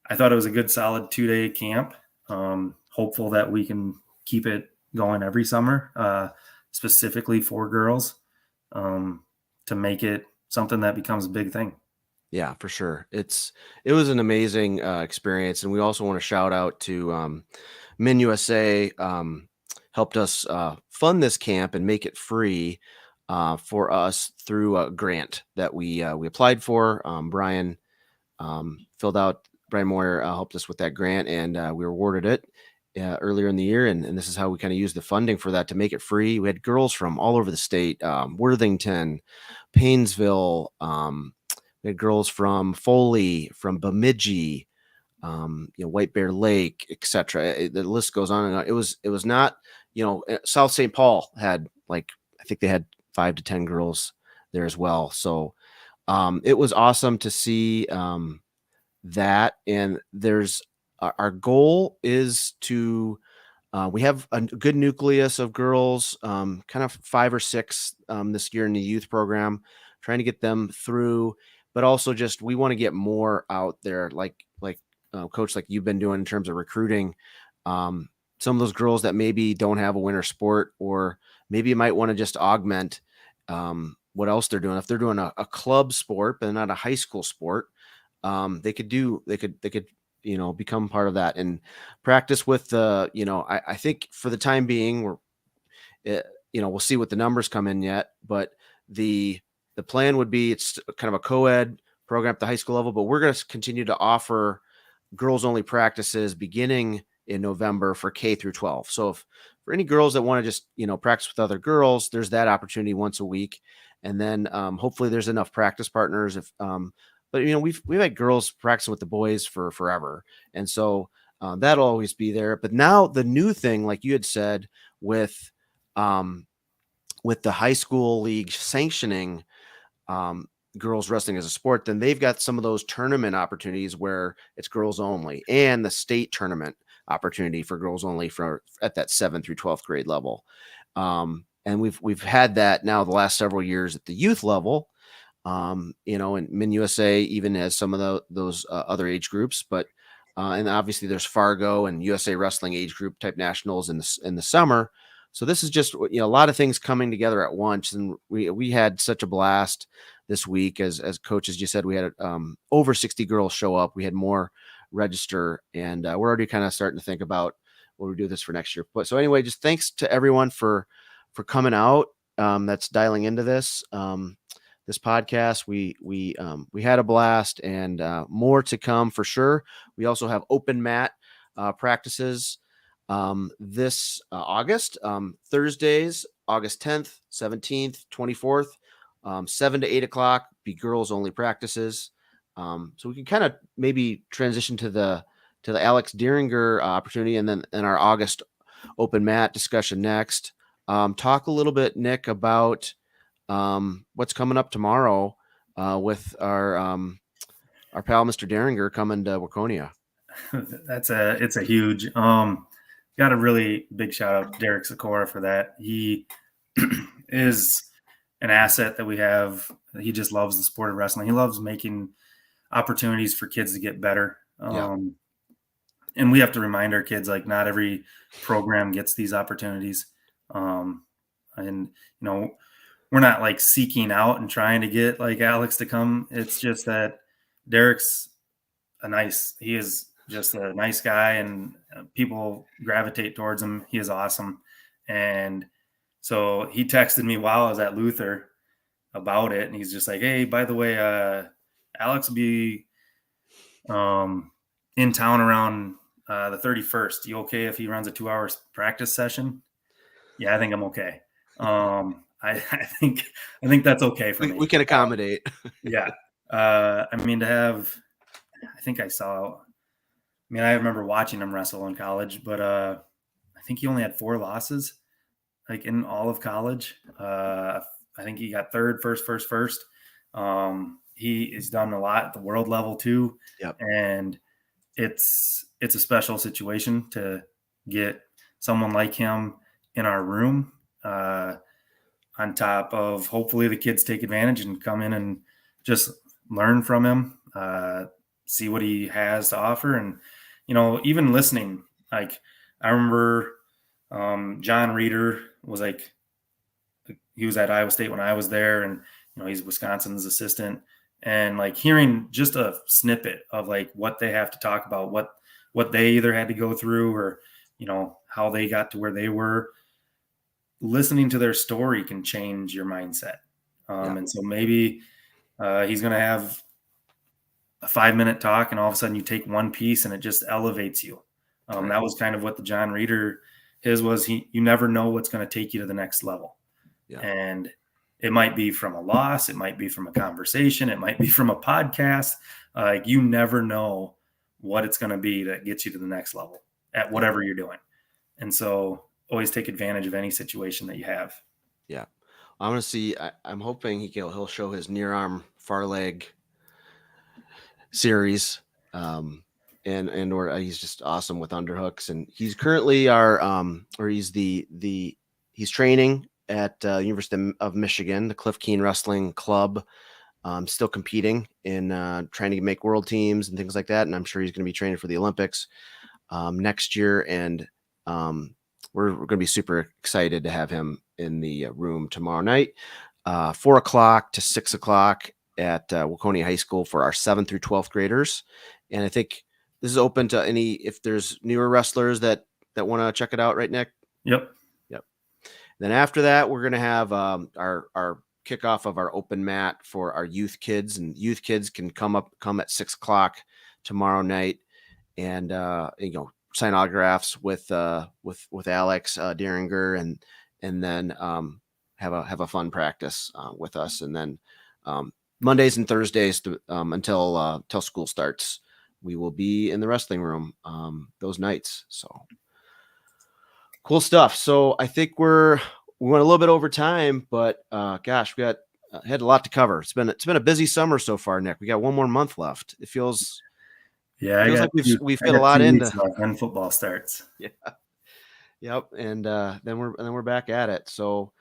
I thought it was a good, solid 2-day camp. Hopeful that we can keep it going every summer, specifically for girls, to make it something that becomes a big thing. Yeah, for sure. It was an amazing experience, and we also want to shout out to Min USA, helped us fund this camp and make it free for us through a grant that we applied for. Filled out. Brian Moyer helped us with that grant, and we were awarded it earlier in the year. And this is how we kind of used the funding for that to make it free. We had girls from all over the state: Worthington, Paynesville. We had girls from Foley, from Bemidji, White Bear Lake, etc. The list goes on and on. It was not, South St. Paul had, like, I think they had 5 to 10 girls there as well. So it was awesome to see that. And there's our goal is to we have a good nucleus of girls, kind of 5 or 6 this year in the youth program, trying to get them through, but also just we want to get more out there, like coach, like you've been doing in terms of recruiting. Some of those girls that maybe don't have a winter sport, or maybe you might want to just augment what else they're doing. If they're doing a club sport, but not a high school sport, they could become part of that and practice with the, I think for the time being, we'll see what the numbers come in yet, but the plan would be it's kind of a co-ed program at the high school level, but we're going to continue to offer girls only practices beginning in November for K through 12. So if for any girls that want to just, practice with other girls, there's that opportunity once a week. And then hopefully there's enough practice partners. But we've had girls practicing with the boys for forever. And so that'll always be there. But now the new thing, like you had said, with the high school league sanctioning girls wrestling as a sport, then they've got some of those tournament opportunities where it's girls only, and the state tournament opportunity for girls only for at that 7th through 12th grade level. And we've had that now the last several years at the youth level. And Min USA even has some of those other age groups, but and obviously there's Fargo and USA Wrestling age group type nationals in the summer. So this is just, a lot of things coming together at once, and we had such a blast this week. As coaches just said, we had over 60 girls show up. We had more register, and we're already kind of starting to think about what we do this for next year. But so anyway, just thanks to everyone for coming out. That's dialing into this podcast. We had a blast, and more to come for sure. We also have open mat practices this August, Thursdays, August 10th, 17th, 24th, 7 to 8 o'clock, be girls only practices. So we can kind of maybe transition to the Alex Dieringer opportunity, and then our August open mat discussion next. Talk a little bit, Nick, about what's coming up tomorrow with our pal Mr. Dieringer coming to Waconia. It's a huge got a really big shout out to Derek Sikora for that. He is an asset that we have. He just loves the sport of wrestling. He loves making opportunities for kids to get better. And we have to remind our kids, like, not every program gets these opportunities. And we're not like seeking out and trying to get like Alex to come. It's just that Derek's he is just a nice guy, and people gravitate towards him. He is awesome. And so he texted me while I was at Luther about it, and he's just like, hey, by the way, Alex will be in town around the 31st. You okay if he runs a 2-hour practice session? Yeah, I think I'm okay. I think that's okay for me. We can accommodate. Yeah. I mean, to have, I remember watching him wrestle in college, but I think he only had 4 losses, like, in all of college. I think he got third, first. He's done a lot at the world level too. Yep. And it's a special situation to get someone like him in our room, on top of hopefully the kids take advantage and come in and just learn from him, see what he has to offer. And, even listening, like, I remember John Reeder was he was at Iowa State when I was there, and, he's Wisconsin's assistant. and like hearing just a snippet of like what they have to talk about, what they either had to go through, or how they got to where they were. Listening to their story can change your mindset. And so maybe he's going to have a 5-minute talk, and all of a sudden you take one piece and it just elevates you. Right. That was kind of what the John Reeder, his was, you never know what's going to take you to the next level. And it might be from a loss, it might be from a conversation, it might be from a podcast. You never know what it's going to be that gets you to the next level at whatever you're doing. And so always take advantage of any situation that you have. Yeah. I want to see, I'm hoping he'll show his near arm far leg series. And or he's just awesome with underhooks, and he's currently he's training at University of Michigan, the Cliff Keen Wrestling Club, still competing in trying to make world teams and things like that. And I'm sure he's going to be training for the Olympics next year. And we're going to be super excited to have him in the room tomorrow night, 4 o'clock to 6 o'clock at Waconia High School for our 7th through 12th graders. And I think this is open to if there's newer wrestlers that want to check it out, right, Nick? Yep. Then after that, we're going to have our kickoff of our open mat for our youth kids, and youth kids can come at 6 o'clock tomorrow night and sign autographs with Alex Dieringer, and then have a fun practice with us, and then Mondays and Thursdays until school starts, we will be in the wrestling room those nights. So cool stuff. So I think we went a little bit over time, but gosh, we had a lot to cover. It's been a busy summer so far, Nick. We got one more month left. It feels like we've fit a lot into when football starts. Yeah. Yep. And then we're back at it. So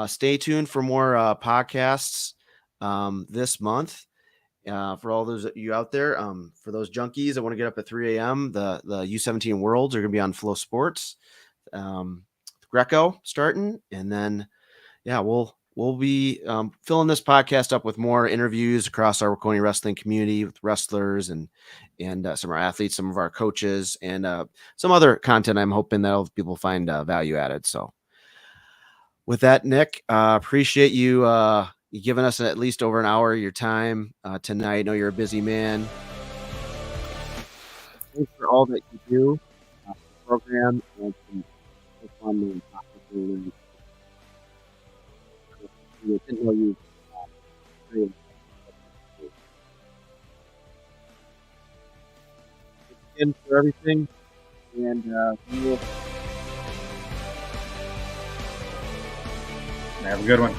stay tuned for more podcasts this month. For all those of you out there, for those junkies that want to get up at 3 a.m., the U17 Worlds are going to be on Flow Sports. Greco starting, and then we'll be filling this podcast up with more interviews across our Waconia wrestling community with wrestlers and some of our athletes, some of our coaches, and some other content I'm hoping that people find value added. So with that, Nick, appreciate you giving us at least over an hour of your time tonight. I know you're a busy man. Thanks for all that you do for the program and fun and opportunity. I didn't know you. Thanks for everything, and have a good one.